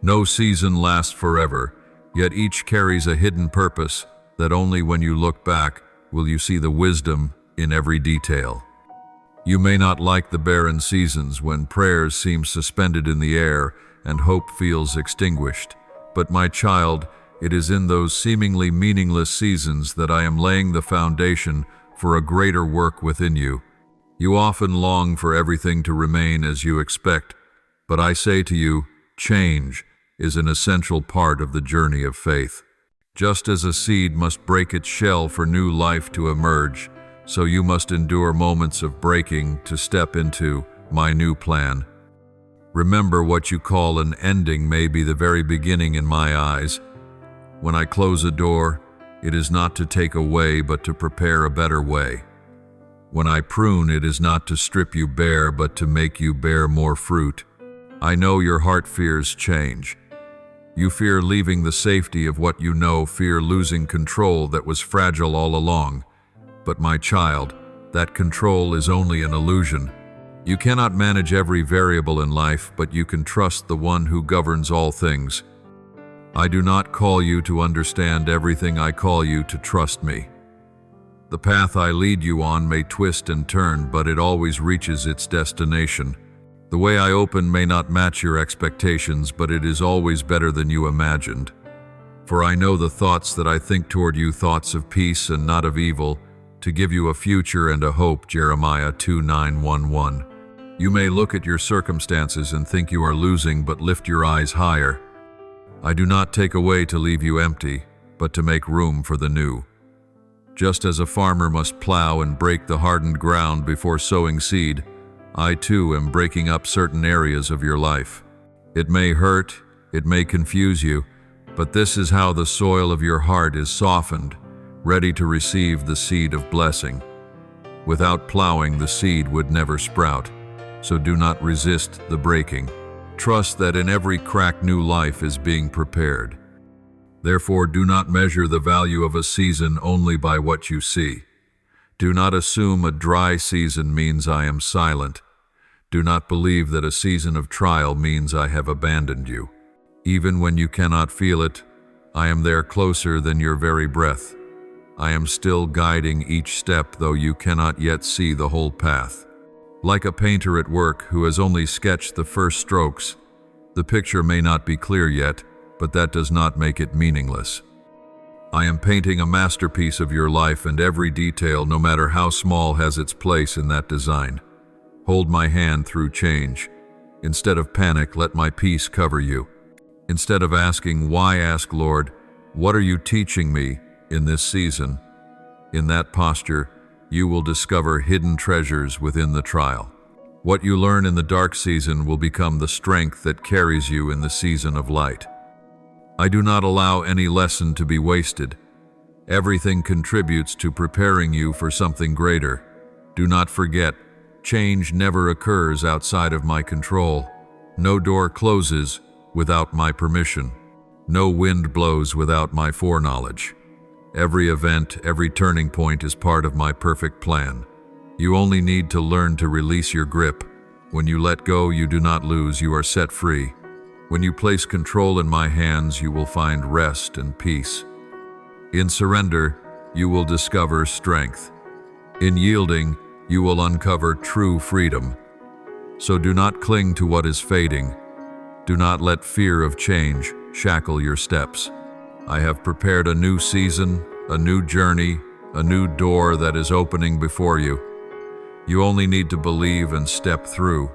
No season lasts forever, yet each carries a hidden purpose that only when you look back will you see the wisdom in every detail. You may not like the barren seasons when prayers seem suspended in the air and hope feels extinguished, but my child, it is in those seemingly meaningless seasons that I am laying the foundation for a greater work within you. You often long for everything to remain as you expect, but I say to you, change is an essential part of the journey of faith. Just as a seed must break its shell for new life to emerge, so you must endure moments of breaking to step into my new plan. Remember, what you call an ending may be the very beginning in my eyes. When I close a door, it is not to take away, but to prepare a better way. When I prune, it is not to strip you bare, but to make you bear more fruit. I know your heart fears change. You fear leaving the safety of what you know, fear losing control that was fragile all along. But my child, that control is only an illusion. You cannot manage every variable in life, but you can trust the one who governs all things. I do not call you to understand everything, I call you to trust me. The path I lead you on may twist and turn, but it always reaches its destination. The way I open may not match your expectations, but it is always better than you imagined. For I know the thoughts that I think toward you, thoughts of peace and not of evil, to give you a future and a hope. Jeremiah 2:9-11. You may look at your circumstances and think you are losing, but lift your eyes higher. I do not take away to leave you empty, but to make room for the new. Just as a farmer must plow and break the hardened ground before sowing seed, I too am breaking up certain areas of your life. It may hurt, it may confuse you, but this is how the soil of your heart is softened, ready to receive the seed of blessing. Without plowing, the seed would never sprout, so do not resist the breaking. Trust that in every crack new life is being prepared. Therefore, do not measure the value of a season only by what you see. Do not assume a dry season means I am silent. Do not believe that a season of trial means I have abandoned you. Even when you cannot feel it, I am there closer than your very breath. I am still guiding each step, though you cannot yet see the whole path. Like a painter at work who has only sketched the first strokes, the picture may not be clear yet, but that does not make it meaningless. I am painting a masterpiece of your life, and every detail, no matter how small, has its place in that design. Hold my hand through change. Instead of panic, let my peace cover you. Instead of asking why, ask, Lord, what are you teaching me in this season? In that posture, you will discover hidden treasures within the trial. What you learn in the dark season will become the strength that carries you in the season of light. I do not allow any lesson to be wasted. Everything contributes to preparing you for something greater. Do not forget, change never occurs outside of my control. No door closes without my permission. No wind blows without my foreknowledge. Every event, every turning point is part of my perfect plan. You only need to learn to release your grip. When you let go, you do not lose, you are set free. When you place control in my hands, you will find rest and peace. In surrender, you will discover strength. In yielding, you will uncover true freedom. So do not cling to what is fading. Do not let fear of change shackle your steps. I have prepared a new season, a new journey, a new door that is opening before you. You only need to believe and step through.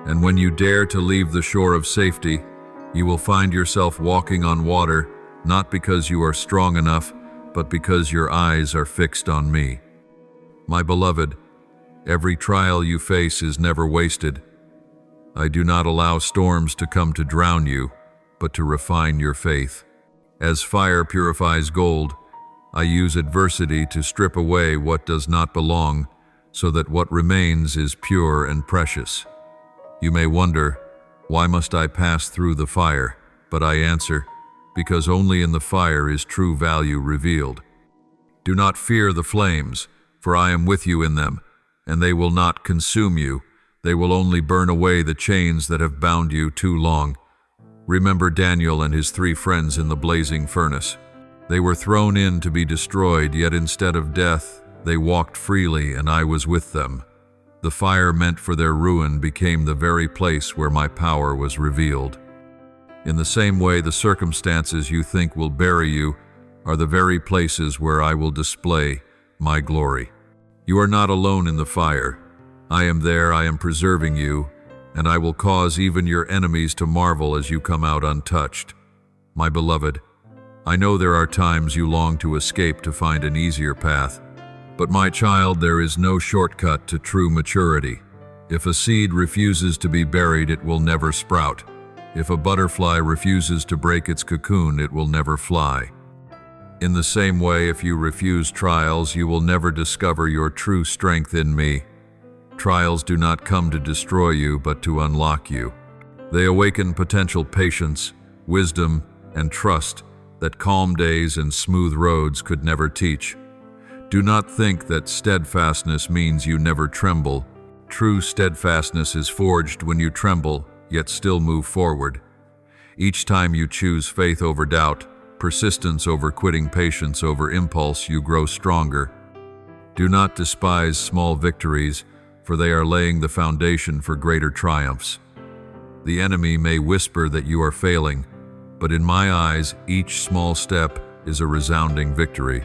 And when you dare to leave the shore of safety, you will find yourself walking on water, not because you are strong enough, but because your eyes are fixed on me. My beloved, every trial you face is never wasted. I do not allow storms to come to drown you, but to refine your faith. As fire purifies gold, I use adversity to strip away what does not belong, so that what remains is pure and precious. You may wonder, why must I pass through the fire? But I answer, because only in the fire is true value revealed. Do not fear the flames, for I am with you in them, and they will not consume you. They will only burn away the chains that have bound you too long. Remember Daniel and his 3 friends in the blazing furnace. They were thrown in to be destroyed, yet instead of death, they walked freely, and I was with them. The fire meant for their ruin became the very place where my power was revealed. In the same way, the circumstances you think will bury you are the very places where I will display my glory. You are not alone in the fire. I am there, I am preserving you, and I will cause even your enemies to marvel as you come out untouched. My beloved, I know there are times you long to escape to find an easier path. But my child, there is no shortcut to true maturity. If a seed refuses to be buried, it will never sprout. If a butterfly refuses to break its cocoon, it will never fly. In the same way, if you refuse trials, you will never discover your true strength in me. Trials do not come to destroy you, but to unlock you. They awaken potential patience, wisdom, and trust that calm days and smooth roads could never teach. Do not think that steadfastness means you never tremble. True steadfastness is forged when you tremble, yet still move forward. Each time you choose faith over doubt, persistence over quitting, patience over impulse, you grow stronger. Do not despise small victories, for they are laying the foundation for greater triumphs. The enemy may whisper that you are failing, but in my eyes, each small step is a resounding victory.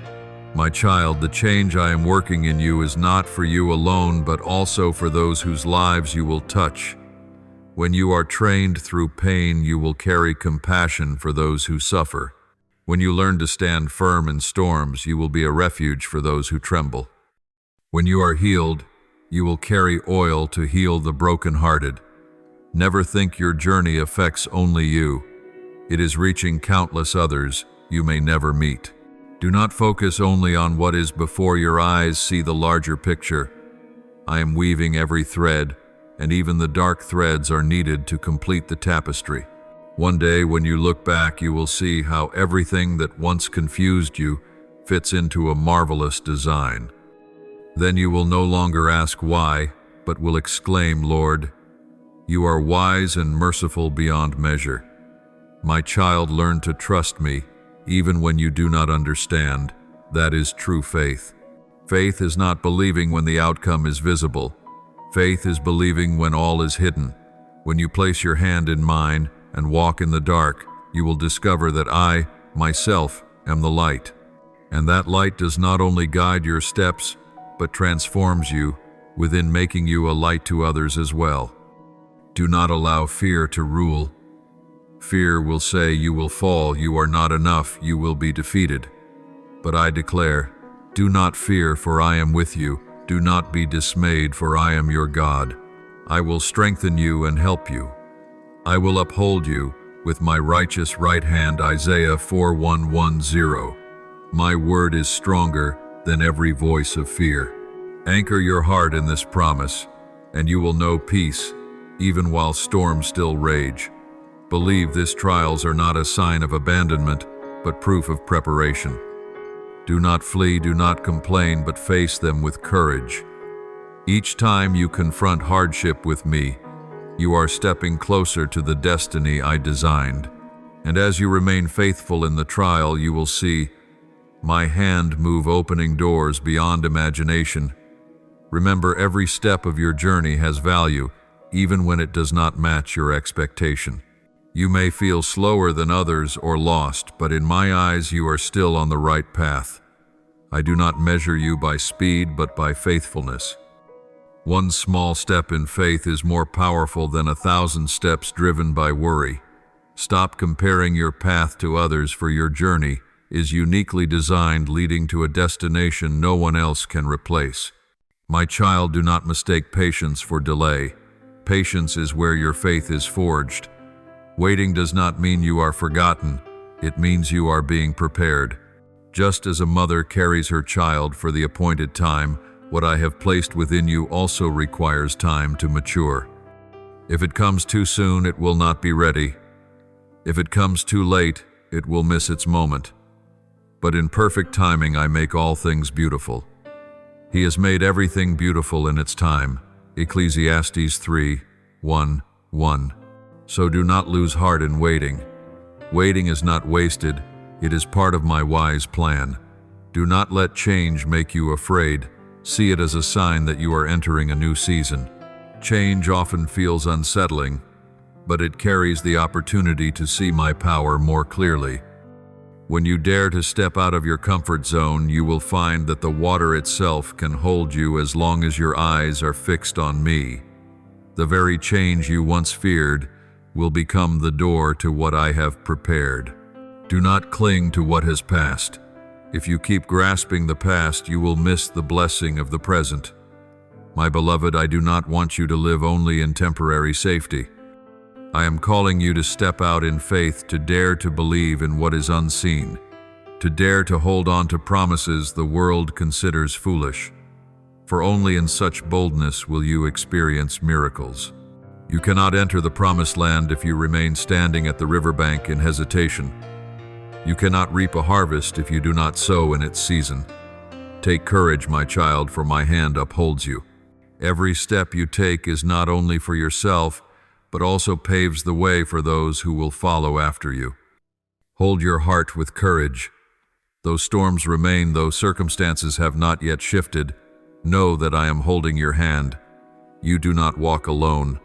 My child, the change I am working in you is not for you alone, but also for those whose lives you will touch. When you are trained through pain, you will carry compassion for those who suffer. When you learn to stand firm in storms, you will be a refuge for those who tremble. When you are healed, you will carry oil to heal the brokenhearted. Never think your journey affects only you. It is reaching countless others you may never meet. Do not focus only on what is before your eyes, see the larger picture. I am weaving every thread, and even the dark threads are needed to complete the tapestry. One day when you look back, you will see how everything that once confused you fits into a marvelous design. Then you will no longer ask why, but will exclaim, Lord, you are wise and merciful beyond measure. My child, learn to trust me, even when you do not understand. That is true faith. Faith is not believing when the outcome is visible. Faith is believing when all is hidden. When you place your hand in mine and walk in the dark, you will discover that I, myself, am the light. And that light does not only guide your steps, but transforms you within, making you a light to others as well. Do not allow fear to rule. Fear will say you will fall, you are not enough, you will be defeated. But I declare, do not fear, for I am with you. Do not be dismayed, for I am your God. I will strengthen you and help you. I will uphold you with my righteous right hand. Isaiah 4:1-10. My word is stronger than every voice of fear. Anchor your heart in this promise, and you will know peace, even while storms still rage. Believe these trials are not a sign of abandonment, but proof of preparation. Do not flee, do not complain, but face them with courage. Each time you confront hardship with me, you are stepping closer to the destiny I designed. And as you remain faithful in the trial, you will see my hand move, opening doors beyond imagination. Remember, every step of your journey has value, even when it does not match your expectation. You may feel slower than others or lost, but in my eyes you are still on the right path. I do not measure you by speed, but by faithfulness. One small step in faith is more powerful than 1,000 steps driven by worry. Stop comparing your path to others, for your journey is uniquely designed, leading to a destination no one else can replace. My child, do not mistake patience for delay. Patience is where your faith is forged. Waiting does not mean you are forgotten. It means you are being prepared. Just as a mother carries her child for the appointed time, what I have placed within you also requires time to mature. If it comes too soon, it will not be ready. If it comes too late, it will miss its moment. But in perfect timing, I make all things beautiful. He has made everything beautiful in its time. Ecclesiastes 3:1-1. So do not lose heart in waiting. Waiting is not wasted. It is part of my wise plan. Do not let change make you afraid. See it as a sign that you are entering a new season. Change often feels unsettling, but it carries the opportunity to see my power more clearly. When you dare to step out of your comfort zone, you will find that the water itself can hold you as long as your eyes are fixed on me. The very change you once feared will become the door to what I have prepared. Do not cling to what has passed. If you keep grasping the past, you will miss the blessing of the present. My beloved, I do not want you to live only in temporary safety. I am calling you to step out in faith, to dare to believe in what is unseen, to dare to hold on to promises the world considers foolish. For only in such boldness will you experience miracles. You cannot enter the promised land if you remain standing at the riverbank in hesitation. You cannot reap a harvest if you do not sow in its season. Take courage, my child, for my hand upholds you. Every step you take is not only for yourself, but also paves the way for those who will follow after you. Hold your heart with courage. Though storms remain, though circumstances have not yet shifted, know that I am holding your hand. You do not walk alone.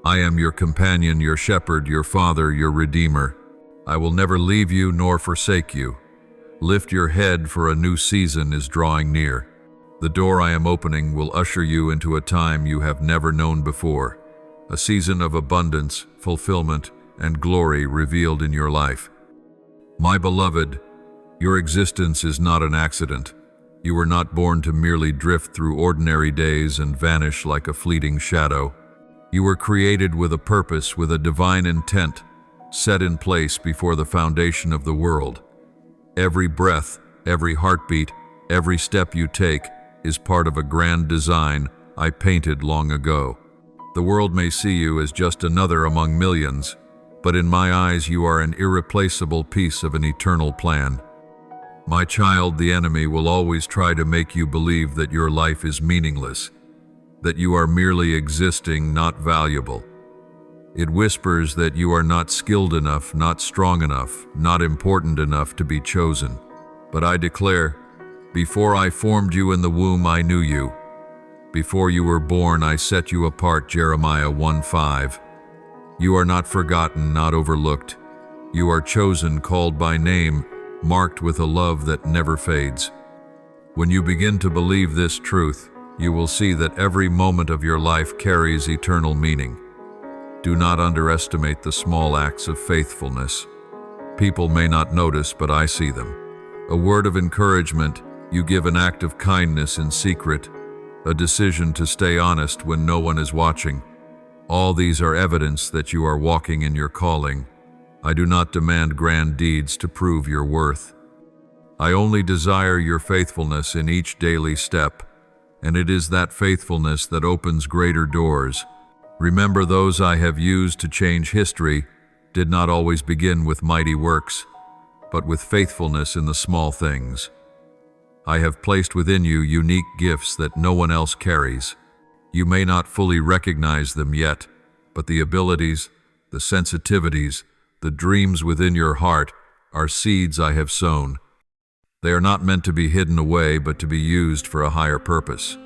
I am your companion, your shepherd, your father, your redeemer. I will never leave you nor forsake you. Lift your head, for a new season is drawing near. The door I am opening will usher you into a time you have never known before, a season of abundance, fulfillment, and glory revealed in your life. My beloved, your existence is not an accident. You were not born to merely drift through ordinary days and vanish like a fleeting shadow. You were created with a purpose, with a divine intent, set in place before the foundation of the world. Every breath, every heartbeat, every step you take is part of a grand design I painted long ago. The world may see you as just another among millions, but in my eyes you are an irreplaceable piece of an eternal plan. My child, the enemy will always try to make you believe that your life is meaningless, that you are merely existing, not valuable. It whispers that you are not skilled enough, not strong enough, not important enough to be chosen. But I declare, before I formed you in the womb, I knew you. Before you were born, I set you apart, Jeremiah 1:5. You are not forgotten, not overlooked. You are chosen, called by name, marked with a love that never fades. When you begin to believe this truth, you will see that every moment of your life carries eternal meaning. Do not underestimate the small acts of faithfulness. People may not notice, but I see them. A word of encouragement, you give an act of kindness in secret, a decision to stay honest when no one is watching. All these are evidence that you are walking in your calling. I do not demand grand deeds to prove your worth. I only desire your faithfulness in each daily step, and it is that faithfulness that opens greater doors. Remember, those I have used to change history did not always begin with mighty works, but with faithfulness in the small things. I have placed within you unique gifts that no one else carries. You may not fully recognize them yet, but the abilities, the sensitivities, the dreams within your heart are seeds I have sown. They are not meant to be hidden away, but to be used for a higher purpose.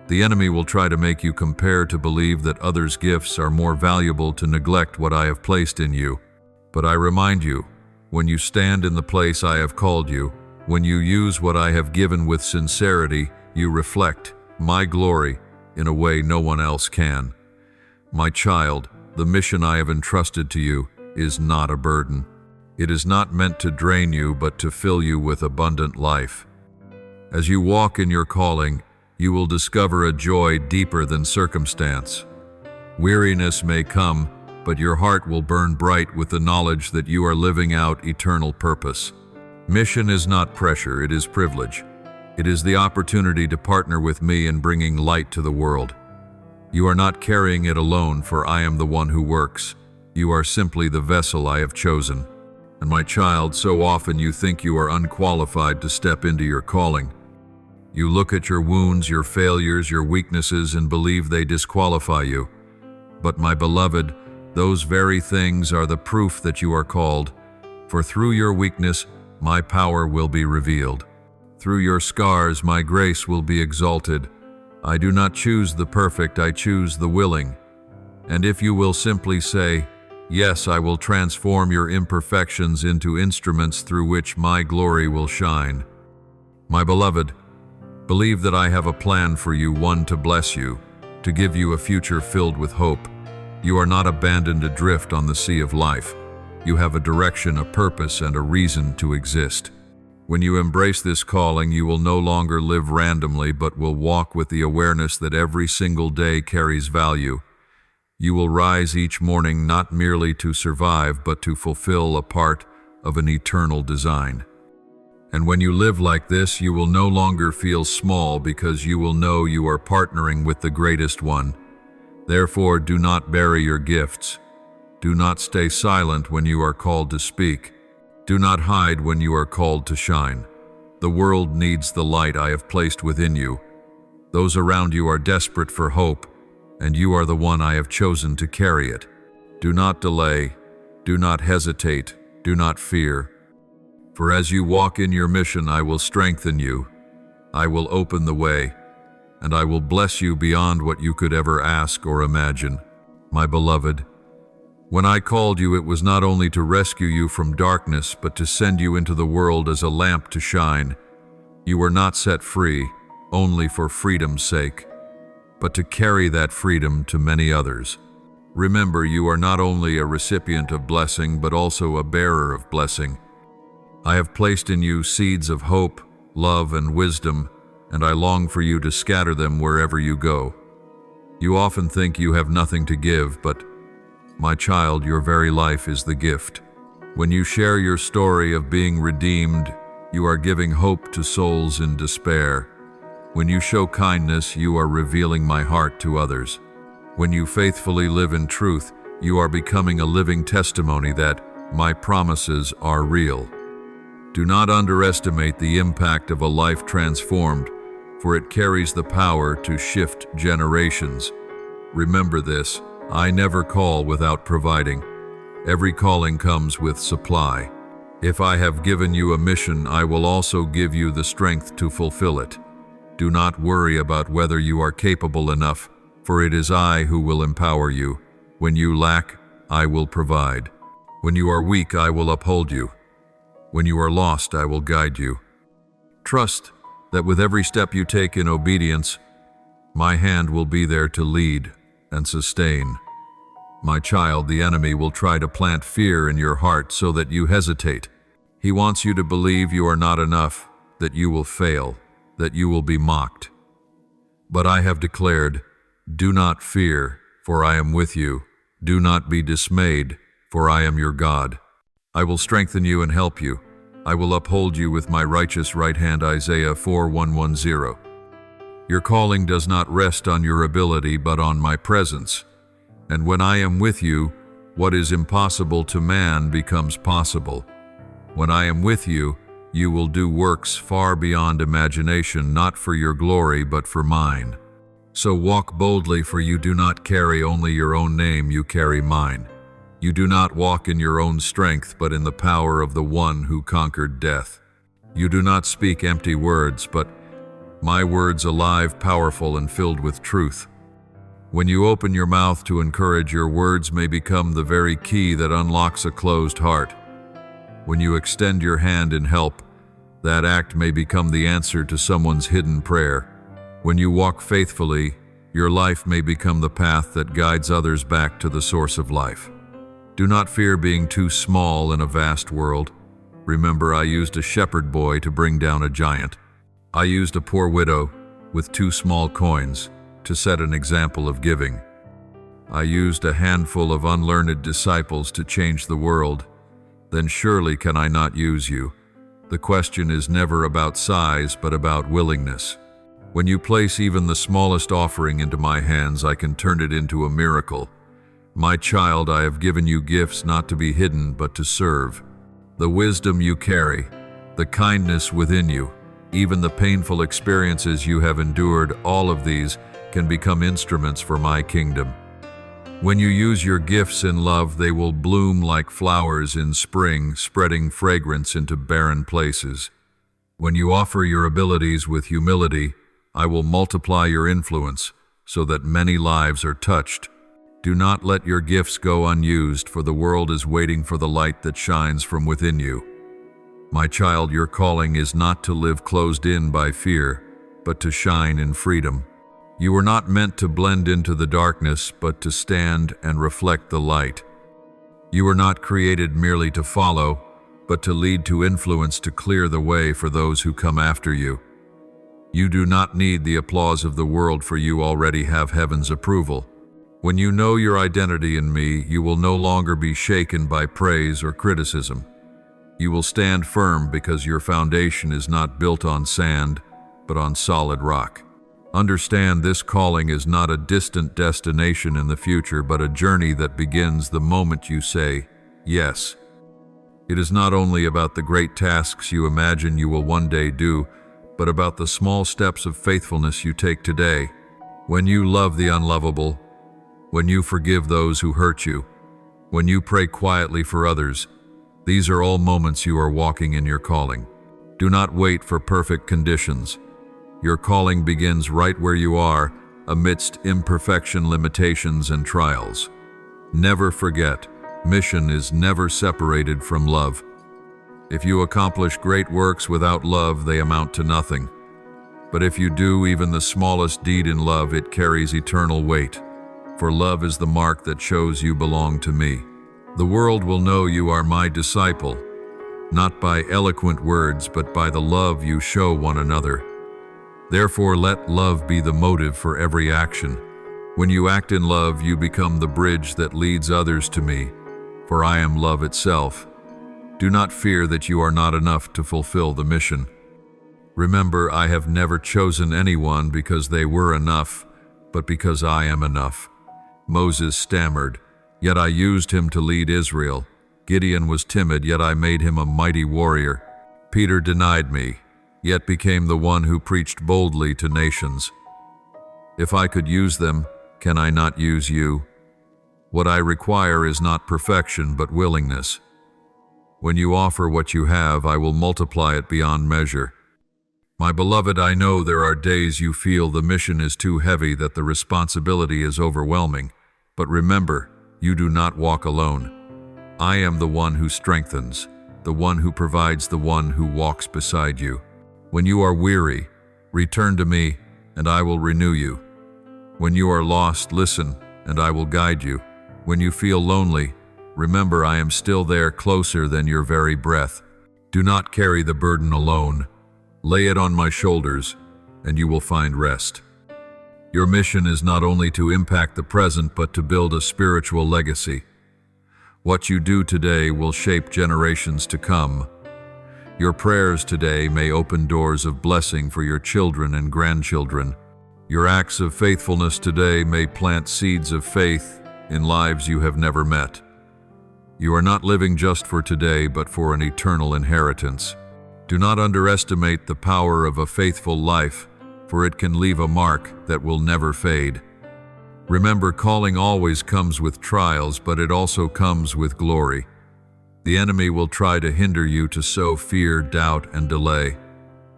The enemy will try to make you compare, to believe that others' gifts are more valuable, to neglect what I have placed in you. But I remind you, when you stand in the place I have called you, when you use what I have given with sincerity, you reflect my glory in a way no one else can. My child, the mission I have entrusted to you is not a burden. It is not meant to drain you, but to fill you with abundant life. As you walk in your calling, you will discover a joy deeper than circumstance. Weariness may come, but your heart will burn bright with the knowledge that you are living out eternal purpose. Mission is not pressure, it is privilege. It is the opportunity to partner with me in bringing light to the world. You are not carrying it alone, for I am the one who works. You are simply the vessel I have chosen. And my child, so often you think you are unqualified to step into your calling. You look at your wounds, your failures, your weaknesses, and believe they disqualify you. But my beloved, those very things are the proof that you are called. For through your weakness, my power will be revealed. Through your scars, my grace will be exalted. I do not choose the perfect, I choose the willing. And if you will simply say, yes, I will transform your imperfections into instruments through which my glory will shine. My beloved, believe that I have a plan for you, one to bless you, to give you a future filled with hope. You are not abandoned adrift on the sea of life. You have a direction, a purpose, and a reason to exist. When you embrace this calling, you will no longer live randomly, but will walk with the awareness that every single day carries value. You will rise each morning not merely to survive, but to fulfill a part of an eternal design. And when you live like this, you will no longer feel small, because you will know you are partnering with the greatest one. Therefore, do not bury your gifts. Do not stay silent when you are called to speak. Do not hide when you are called to shine. The world needs the light I have placed within you. Those around you are desperate for hope, and you are the one I have chosen to carry it. Do not delay, do not hesitate, do not fear. For as you walk in your mission, I will strengthen you, I will open the way, and I will bless you beyond what you could ever ask or imagine. My beloved, when I called you, it was not only to rescue you from darkness, but to send you into the world as a lamp to shine. You were not set free only for freedom's sake, but to carry that freedom to many others. Remember, you are not only a recipient of blessing, but also a bearer of blessing. I have placed in you seeds of hope, love, and wisdom, and I long for you to scatter them wherever you go. You often think you have nothing to give, but, my child, your very life is the gift. When you share your story of being redeemed, you are giving hope to souls in despair. When you show kindness, you are revealing my heart to others. When you faithfully live in truth, you are becoming a living testimony that my promises are real. Do not underestimate the impact of a life transformed, for it carries the power to shift generations. Remember this, I never call without providing. Every calling comes with supply. If I have given you a mission, I will also give you the strength to fulfill it. Do not worry about whether you are capable enough, for it is I who will empower you. When you lack, I will provide. When you are weak, I will uphold you. When you are lost, I will guide you. Trust that with every step you take in obedience, my hand will be there to lead and sustain. My child, the enemy will try to plant fear in your heart so that you hesitate. He wants you to believe you are not enough, that you will fail, that you will be mocked. But I have declared, do not fear, for I am with you. Do not be dismayed, for I am your God. I will strengthen you and help you. I will uphold you with my righteous right hand. Isaiah 4:110. Your calling does not rest on your ability, but on my presence. And when I am with you, what is impossible to man becomes possible. When I am with you, you will do works far beyond imagination, not for your glory, but for mine. So walk boldly, for you do not carry only your own name, you carry mine. You do not walk in your own strength, but in the power of the one who conquered death. You do not speak empty words, but my words alive, powerful, and filled with truth. When you open your mouth to encourage, your words may become the very key that unlocks a closed heart. When you extend your hand in help, that act may become the answer to someone's hidden prayer. When you walk faithfully, your life may become the path that guides others back to the source of life. Do not fear being too small in a vast world. Remember, I used a shepherd boy to bring down a giant. I used a poor widow with 2 small coins to set an example of giving. I used a handful of unlearned disciples to change the world. Then surely can I not use you? The question is never about size, but about willingness. When you place even the smallest offering into my hands, I can turn it into a miracle. My child, I have given you gifts not to be hidden, but to serve. The wisdom you carry, the kindness within you, even the painful experiences you have endured, all of these can become instruments for my kingdom. When you use your gifts in love, they will bloom like flowers in spring, spreading fragrance into barren places. When you offer your abilities with humility, I will multiply your influence so that many lives are touched. Do not let your gifts go unused, for the world is waiting for the light that shines from within you. My child, your calling is not to live closed in by fear, but to shine in freedom. You were not meant to blend into the darkness, but to stand and reflect the light. You were not created merely to follow, but to lead, to influence, to clear the way for those who come after you. You do not need the applause of the world, for you already have heaven's approval. When you know your identity in me, you will no longer be shaken by praise or criticism. You will stand firm because your foundation is not built on sand, but on solid rock. Understand, this calling is not a distant destination in the future, but a journey that begins the moment you say yes. It is not only about the great tasks you imagine you will one day do, but about the small steps of faithfulness you take today. When you love the unlovable, when you forgive those who hurt you, when you pray quietly for others, these are all moments you are walking in your calling. Do not wait for perfect conditions. Your calling begins right where you are, amidst imperfection, limitations, and trials. Never forget, mission is never separated from love. If you accomplish great works without love, they amount to nothing. But if you do even the smallest deed in love, it carries eternal weight. For love is the mark that shows you belong to me. The world will know you are my disciple, not by eloquent words, but by the love you show one another. Therefore, let love be the motive for every action. When you act in love, you become the bridge that leads others to me, for I am love itself. Do not fear that you are not enough to fulfill the mission. Remember, I have never chosen anyone because they were enough, but because I am enough. Moses stammered, yet I used him to lead Israel. Gideon was timid, yet I made him a mighty warrior. Peter denied me, yet became the one who preached boldly to nations. If I could use them, can I not use you? What I require is not perfection, but willingness. When you offer what you have, I will multiply it beyond measure. My beloved, I know there are days you feel the mission is too heavy, that the responsibility is overwhelming. But remember, you do not walk alone. I am the one who strengthens, the one who provides, the one who walks beside you. When you are weary, return to me, and I will renew you. When you are lost, listen, and I will guide you. When you feel lonely, remember I am still there, closer than your very breath. Do not carry the burden alone. Lay it on my shoulders, and you will find rest. Your mission is not only to impact the present, but to build a spiritual legacy. What you do today will shape generations to come. Your prayers today may open doors of blessing for your children and grandchildren. Your acts of faithfulness today may plant seeds of faith in lives you have never met. You are not living just for today, but for an eternal inheritance. Do not underestimate the power of a faithful life, for it can leave a mark that will never fade. Remember, calling always comes with trials, but it also comes with glory. The enemy will try to hinder you, to sow fear, doubt, and delay.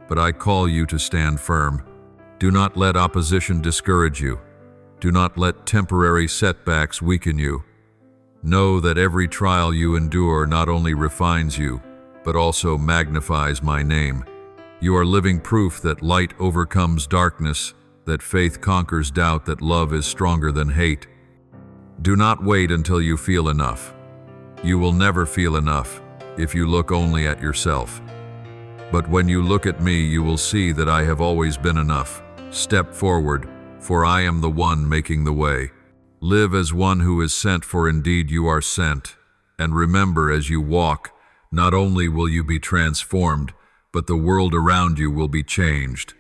But I call you to stand firm. Do not let opposition discourage you. Do not let temporary setbacks weaken you. Know that every trial you endure not only refines you, but also magnifies my name. You are living proof that light overcomes darkness, that faith conquers doubt, that love is stronger than hate. Do not wait until you feel enough. You will never feel enough if you look only at yourself. But when you look at me, you will see that I have always been enough. Step forward, for I am the one making the way. Live as one who is sent, for indeed you are sent. And remember, as you walk, not only will you be transformed, but the world around you will be changed.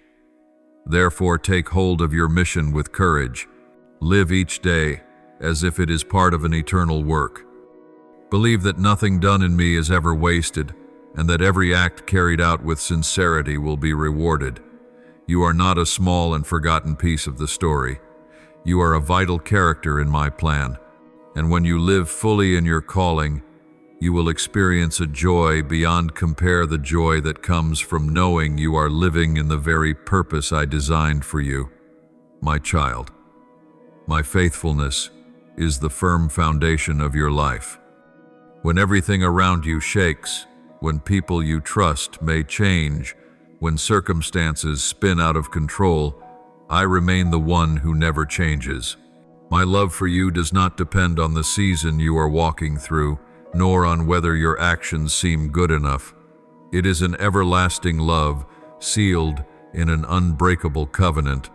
Therefore, take hold of your mission with courage. Live each day as if it is part of an eternal work. Believe that nothing done in me is ever wasted, and that every act carried out with sincerity will be rewarded. You are not a small and forgotten piece of the story. You are a vital character in my plan. And when you live fully in your calling, you will experience a joy beyond compare, the joy that comes from knowing you are living in the very purpose I designed for you. My child, my faithfulness is the firm foundation of your life. When everything around you shakes, when people you trust may change, when circumstances spin out of control, I remain the one who never changes. My love for you does not depend on the season you are walking through, nor on whether your actions seem good enough. It is an everlasting love, sealed in an unbreakable covenant.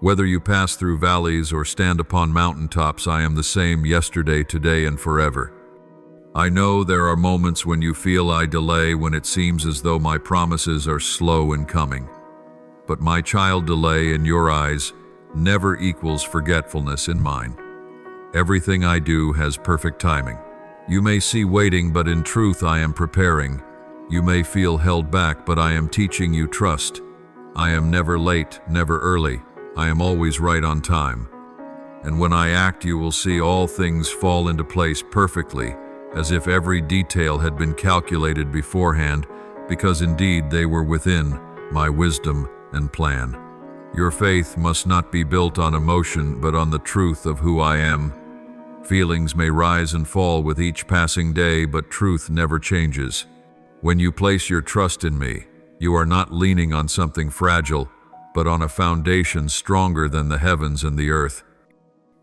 Whether you pass through valleys or stand upon mountaintops, I am the same yesterday, today, and forever. I know there are moments when you feel I delay, when it seems as though my promises are slow in coming. But my child, delay in your eyes never equals forgetfulness in mine. Everything I do has perfect timing. You may see waiting, but in truth I am preparing. You may feel held back, but I am teaching you trust. I am never late, never early. I am always right on time. And when I act, you will see all things fall into place perfectly, as if every detail had been calculated beforehand, because indeed they were within my wisdom and plan. Your faith must not be built on emotion, but on the truth of who I am. Feelings may rise and fall with each passing day, but truth never changes. When you place your trust in me, you are not leaning on something fragile, but on a foundation stronger than the heavens and the earth.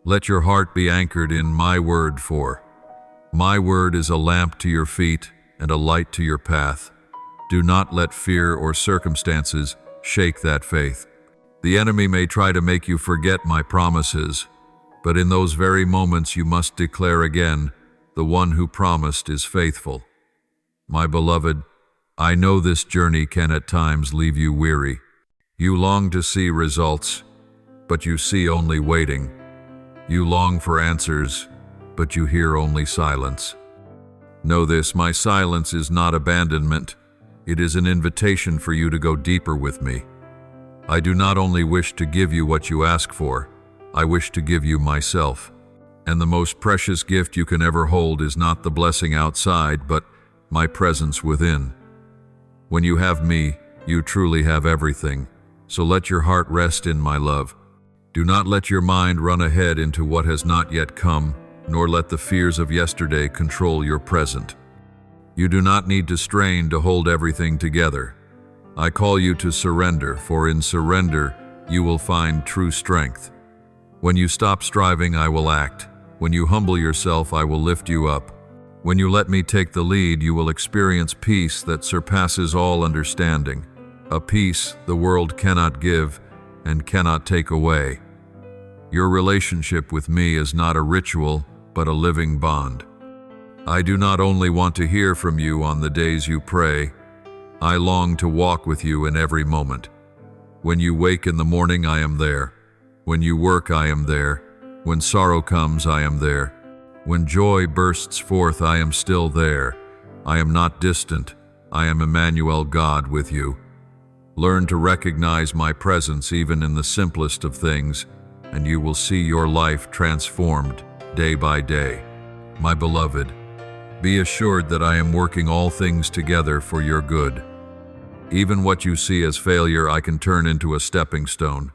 Let your heart be anchored in my word, for my word is a lamp to your feet and a light to your path. Do not let fear or circumstances shake that faith. The enemy may try to make you forget my promises, but in those very moments you must declare again, the one who promised is faithful. My beloved, I know this journey can at times leave you weary. You long to see results, but you see only waiting. You long for answers, but you hear only silence. Know this, my silence is not abandonment. It is an invitation for you to go deeper with me. I do not only wish to give you what you ask for, I wish to give you myself. And the most precious gift you can ever hold is not the blessing outside, but my presence within. When you have me, you truly have everything. So let your heart rest in my love. Do not let your mind run ahead into what has not yet come, nor let the fears of yesterday control your present. You do not need to strain to hold everything together. I call you to surrender, for in surrender you will find true strength. When you stop striving, I will act. When you humble yourself, I will lift you up. When you let me take the lead, you will experience peace that surpasses all understanding, a peace the world cannot give and cannot take away. Your relationship with me is not a ritual, but a living bond. I do not only want to hear from you on the days you pray, I long to walk with you in every moment. When you wake in the morning, I am there. When you work, I am there. When sorrow comes, I am there. When joy bursts forth, I am still there. I am not distant. I am Emmanuel, God with you. Learn to recognize my presence even in the simplest of things, and you will see your life transformed day by day. My beloved, be assured that I am working all things together for your good. Even what you see as failure, I can turn into a stepping stone.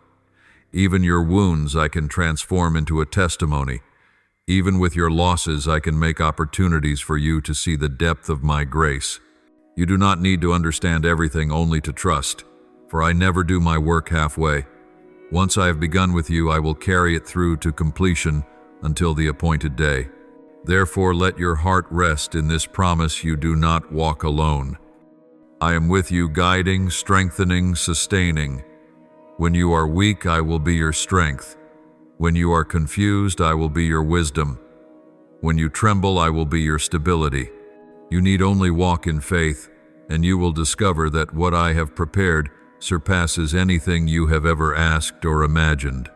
Even your wounds, I can transform into a testimony. Even with your losses, I can make opportunities for you to see the depth of my grace. You do not need to understand everything, only to trust, for I never do my work halfway. Once I have begun with you, I will carry it through to completion until the appointed day. Therefore, let your heart rest in this promise: you do not walk alone. I am with you, guiding, strengthening, sustaining. When you are weak, I will be your strength. When you are confused, I will be your wisdom. When you tremble, I will be your stability. You need only walk in faith, and you will discover that what I have prepared surpasses anything you have ever asked or imagined.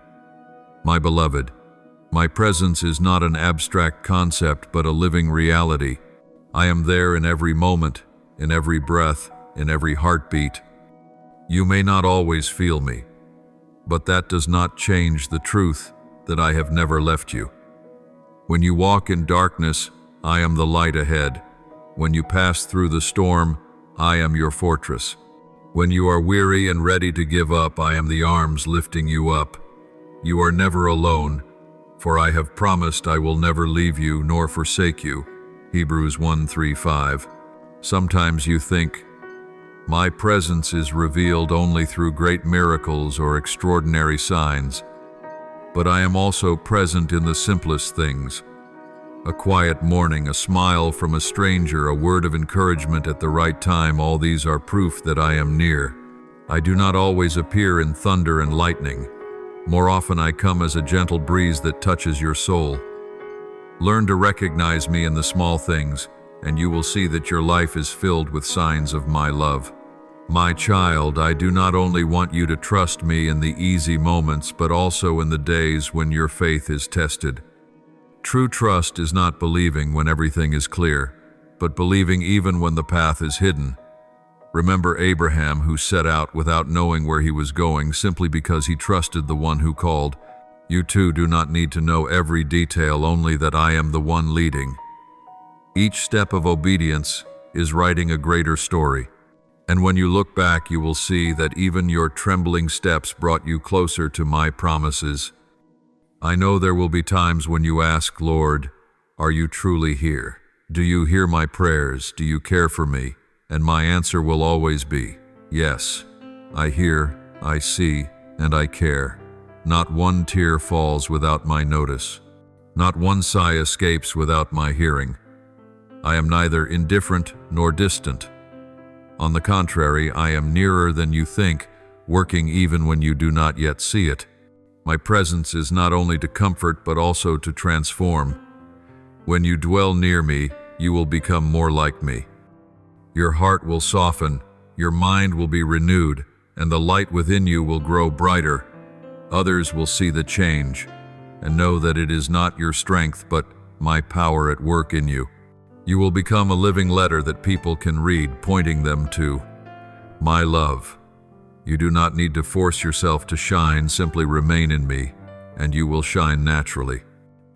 My beloved, my presence is not an abstract concept, but a living reality. I am there in every moment, in every breath, in every heartbeat. You may not always feel me, but that does not change the truth that I have never left you. When you walk in darkness, I am the light ahead. When you pass through the storm, I am your fortress. When you are weary and ready to give up, I am the arms lifting you up. You are never alone, for I have promised I will never leave you nor forsake you. Hebrews 1:3-5. Sometimes you think, my presence is revealed only through great miracles or extraordinary signs, but I am also present in the simplest things. A quiet morning, a smile from a stranger, a word of encouragement at the right time, all these are proof that I am near. I do not always appear in thunder and lightning. More often I come as a gentle breeze that touches your soul. Learn to recognize me in the small things, and you will see that your life is filled with signs of my love. My child, I do not only want you to trust me in the easy moments, but also in the days when your faith is tested. True trust is not believing when everything is clear, but believing even when the path is hidden. Remember Abraham, who set out without knowing where he was going simply because he trusted the one who called. You too do not need to know every detail, only that I am the one leading. Each step of obedience is writing a greater story. And when you look back, you will see that even your trembling steps brought you closer to my promises. I know there will be times when you ask, Lord, are you truly here? Do you hear my prayers? Do you care for me? And my answer will always be, yes. I hear, I see, and I care. Not one tear falls without my notice. Not one sigh escapes without my hearing. I am neither indifferent nor distant. On the contrary, I am nearer than you think, working even when you do not yet see it. My presence is not only to comfort but also to transform. When you dwell near me, you will become more like me. Your heart will soften, your mind will be renewed, and the light within you will grow brighter. Others will see the change and know that it is not your strength but my power at work in you. You will become a living letter that people can read, pointing them to my love. You do not need to force yourself to shine, simply remain in me, and you will shine naturally.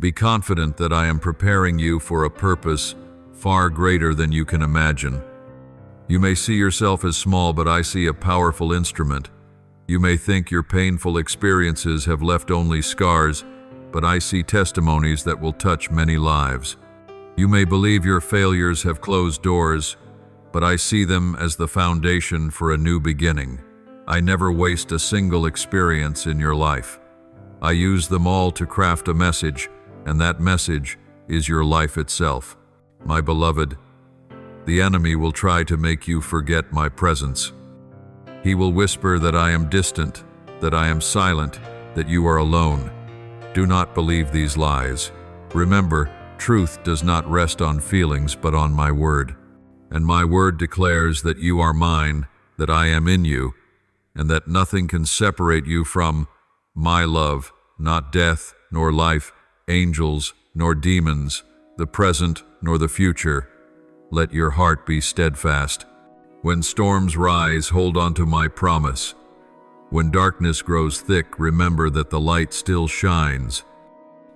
Be confident that I am preparing you for a purpose far greater than you can imagine. You may see yourself as small, but I see a powerful instrument. You may think your painful experiences have left only scars, but I see testimonies that will touch many lives. You may believe your failures have closed doors, but I see them as the foundation for a new beginning. I never waste a single experience in your life. I use them all to craft a message, and that message is your life itself. My beloved, the enemy will try to make you forget my presence. He will whisper that I am distant, that I am silent, that you are alone. Do not believe these lies. Remember, truth does not rest on feelings but on my word. And my word declares that you are mine, that I am in you, and that nothing can separate you from my love, not death nor life, angels nor demons, the present nor the future. Let your heart be steadfast. When storms rise, hold on to my promise. When darkness grows thick, remember that the light still shines.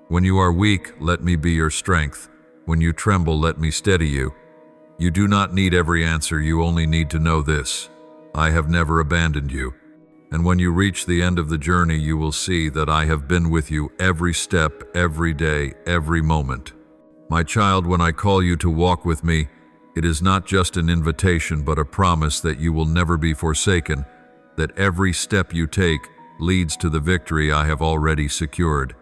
When you are weak, let me be your strength. When you tremble, let me steady you. You do not need every answer, you only need to know this: I have never abandoned you. And when you reach the end of the journey, you will see that I have been with you every step, every day, every moment. My child, when I call you to walk with me, it is not just an invitation but a promise that you will never be forsaken, that every step you take leads to the victory I have already secured.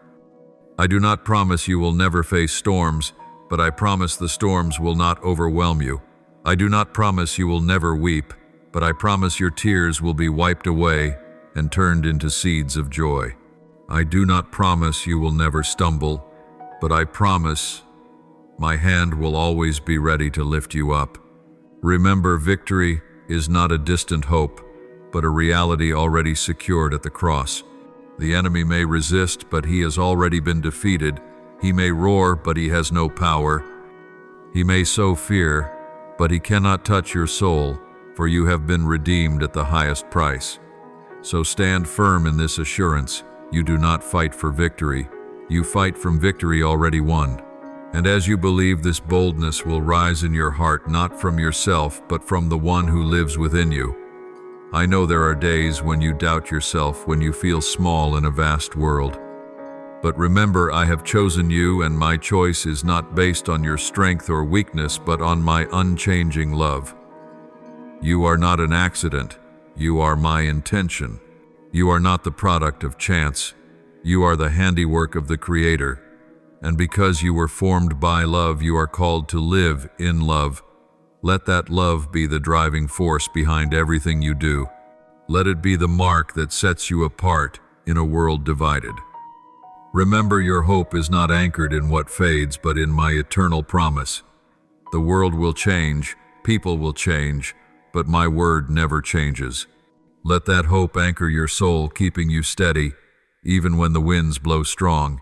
I do not promise you will never face storms, but I promise the storms will not overwhelm you. I do not promise you will never weep, but I promise your tears will be wiped away and turned into seeds of joy. I do not promise you will never stumble, but I promise my hand will always be ready to lift you up. Remember, victory is not a distant hope, but a reality already secured at the cross. The enemy may resist, but he has already been defeated. He may roar, but he has no power. He may sow fear, but he cannot touch your soul, for you have been redeemed at the highest price. So stand firm in this assurance. You do not fight for victory. You fight from victory already won. And as you believe, this boldness will rise in your heart, not from yourself, but from the one who lives within you. I know there are days when you doubt yourself, when you feel small in a vast world. But remember, I have chosen you, and my choice is not based on your strength or weakness, but on my unchanging love. You are not an accident. You are my intention. You are not the product of chance. You are the handiwork of the Creator. And because you were formed by love, you are called to live in love. Let that love be the driving force behind everything you do. Let it be the mark that sets you apart in a world divided. Remember, your hope is not anchored in what fades, but in my eternal promise. The world will change, people will change, but my word never changes. Let that hope anchor your soul, keeping you steady, even when the winds blow strong.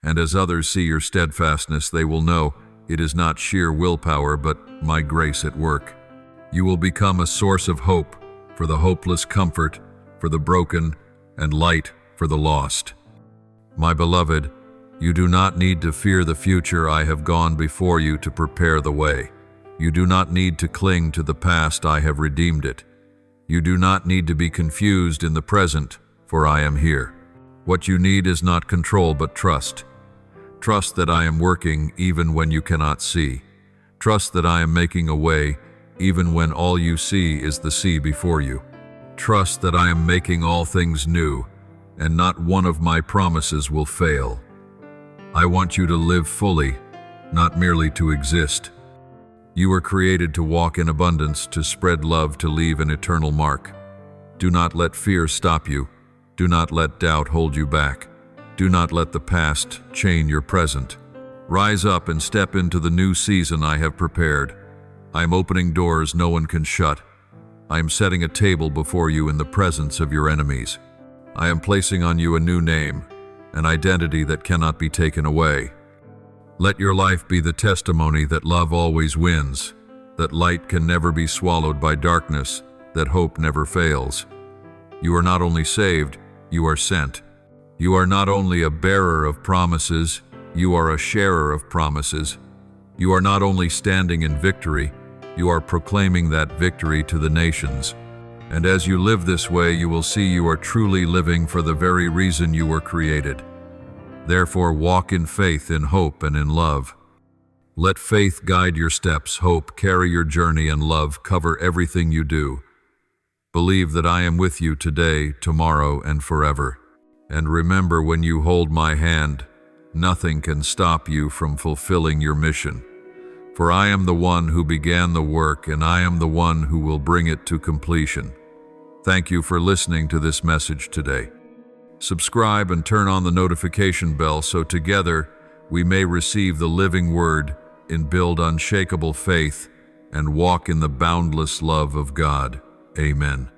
And as others see your steadfastness, they will know it is not sheer willpower, but my grace at work. You will become a source of hope for the hopeless, comfort for the broken, and light for the lost. My beloved, you do not need to fear the future. I have gone before you to prepare the way. You do not need to cling to the past. I have redeemed it. You do not need to be confused in the present, for I am here. What you need is not control, but trust. Trust that I am working even when you cannot see. Trust that I am making a way even when all you see is the sea before you. Trust that I am making all things new, and not one of my promises will fail. I want you to live fully, not merely to exist. You were created to walk in abundance, to spread love, to leave an eternal mark. Do not let fear stop you. Do not let doubt hold you back. Do not let the past chain your present. Rise up and step into the new season I have prepared. I am opening doors no one can shut. I am setting a table before you in the presence of your enemies. I am placing on you a new name, an identity that cannot be taken away. Let your life be the testimony that love always wins, that light can never be swallowed by darkness, that hope never fails. You are not only saved, you are sent. You are not only a bearer of promises, you are a sharer of promises. You are not only standing in victory, you are proclaiming that victory to the nations. And as you live this way, you will see you are truly living for the very reason you were created. Therefore, walk in faith, in hope, and in love. Let faith guide your steps, hope carry your journey, and love cover everything you do. Believe that I am with you today, tomorrow, and forever. And remember, when you hold my hand, nothing can stop you from fulfilling your mission. For I am the one who began the work, and I am the one who will bring it to completion. Thank you for listening to this message today. Subscribe and turn on the notification bell so together we may receive the living word and build unshakable faith and walk in the boundless love of God. Amen.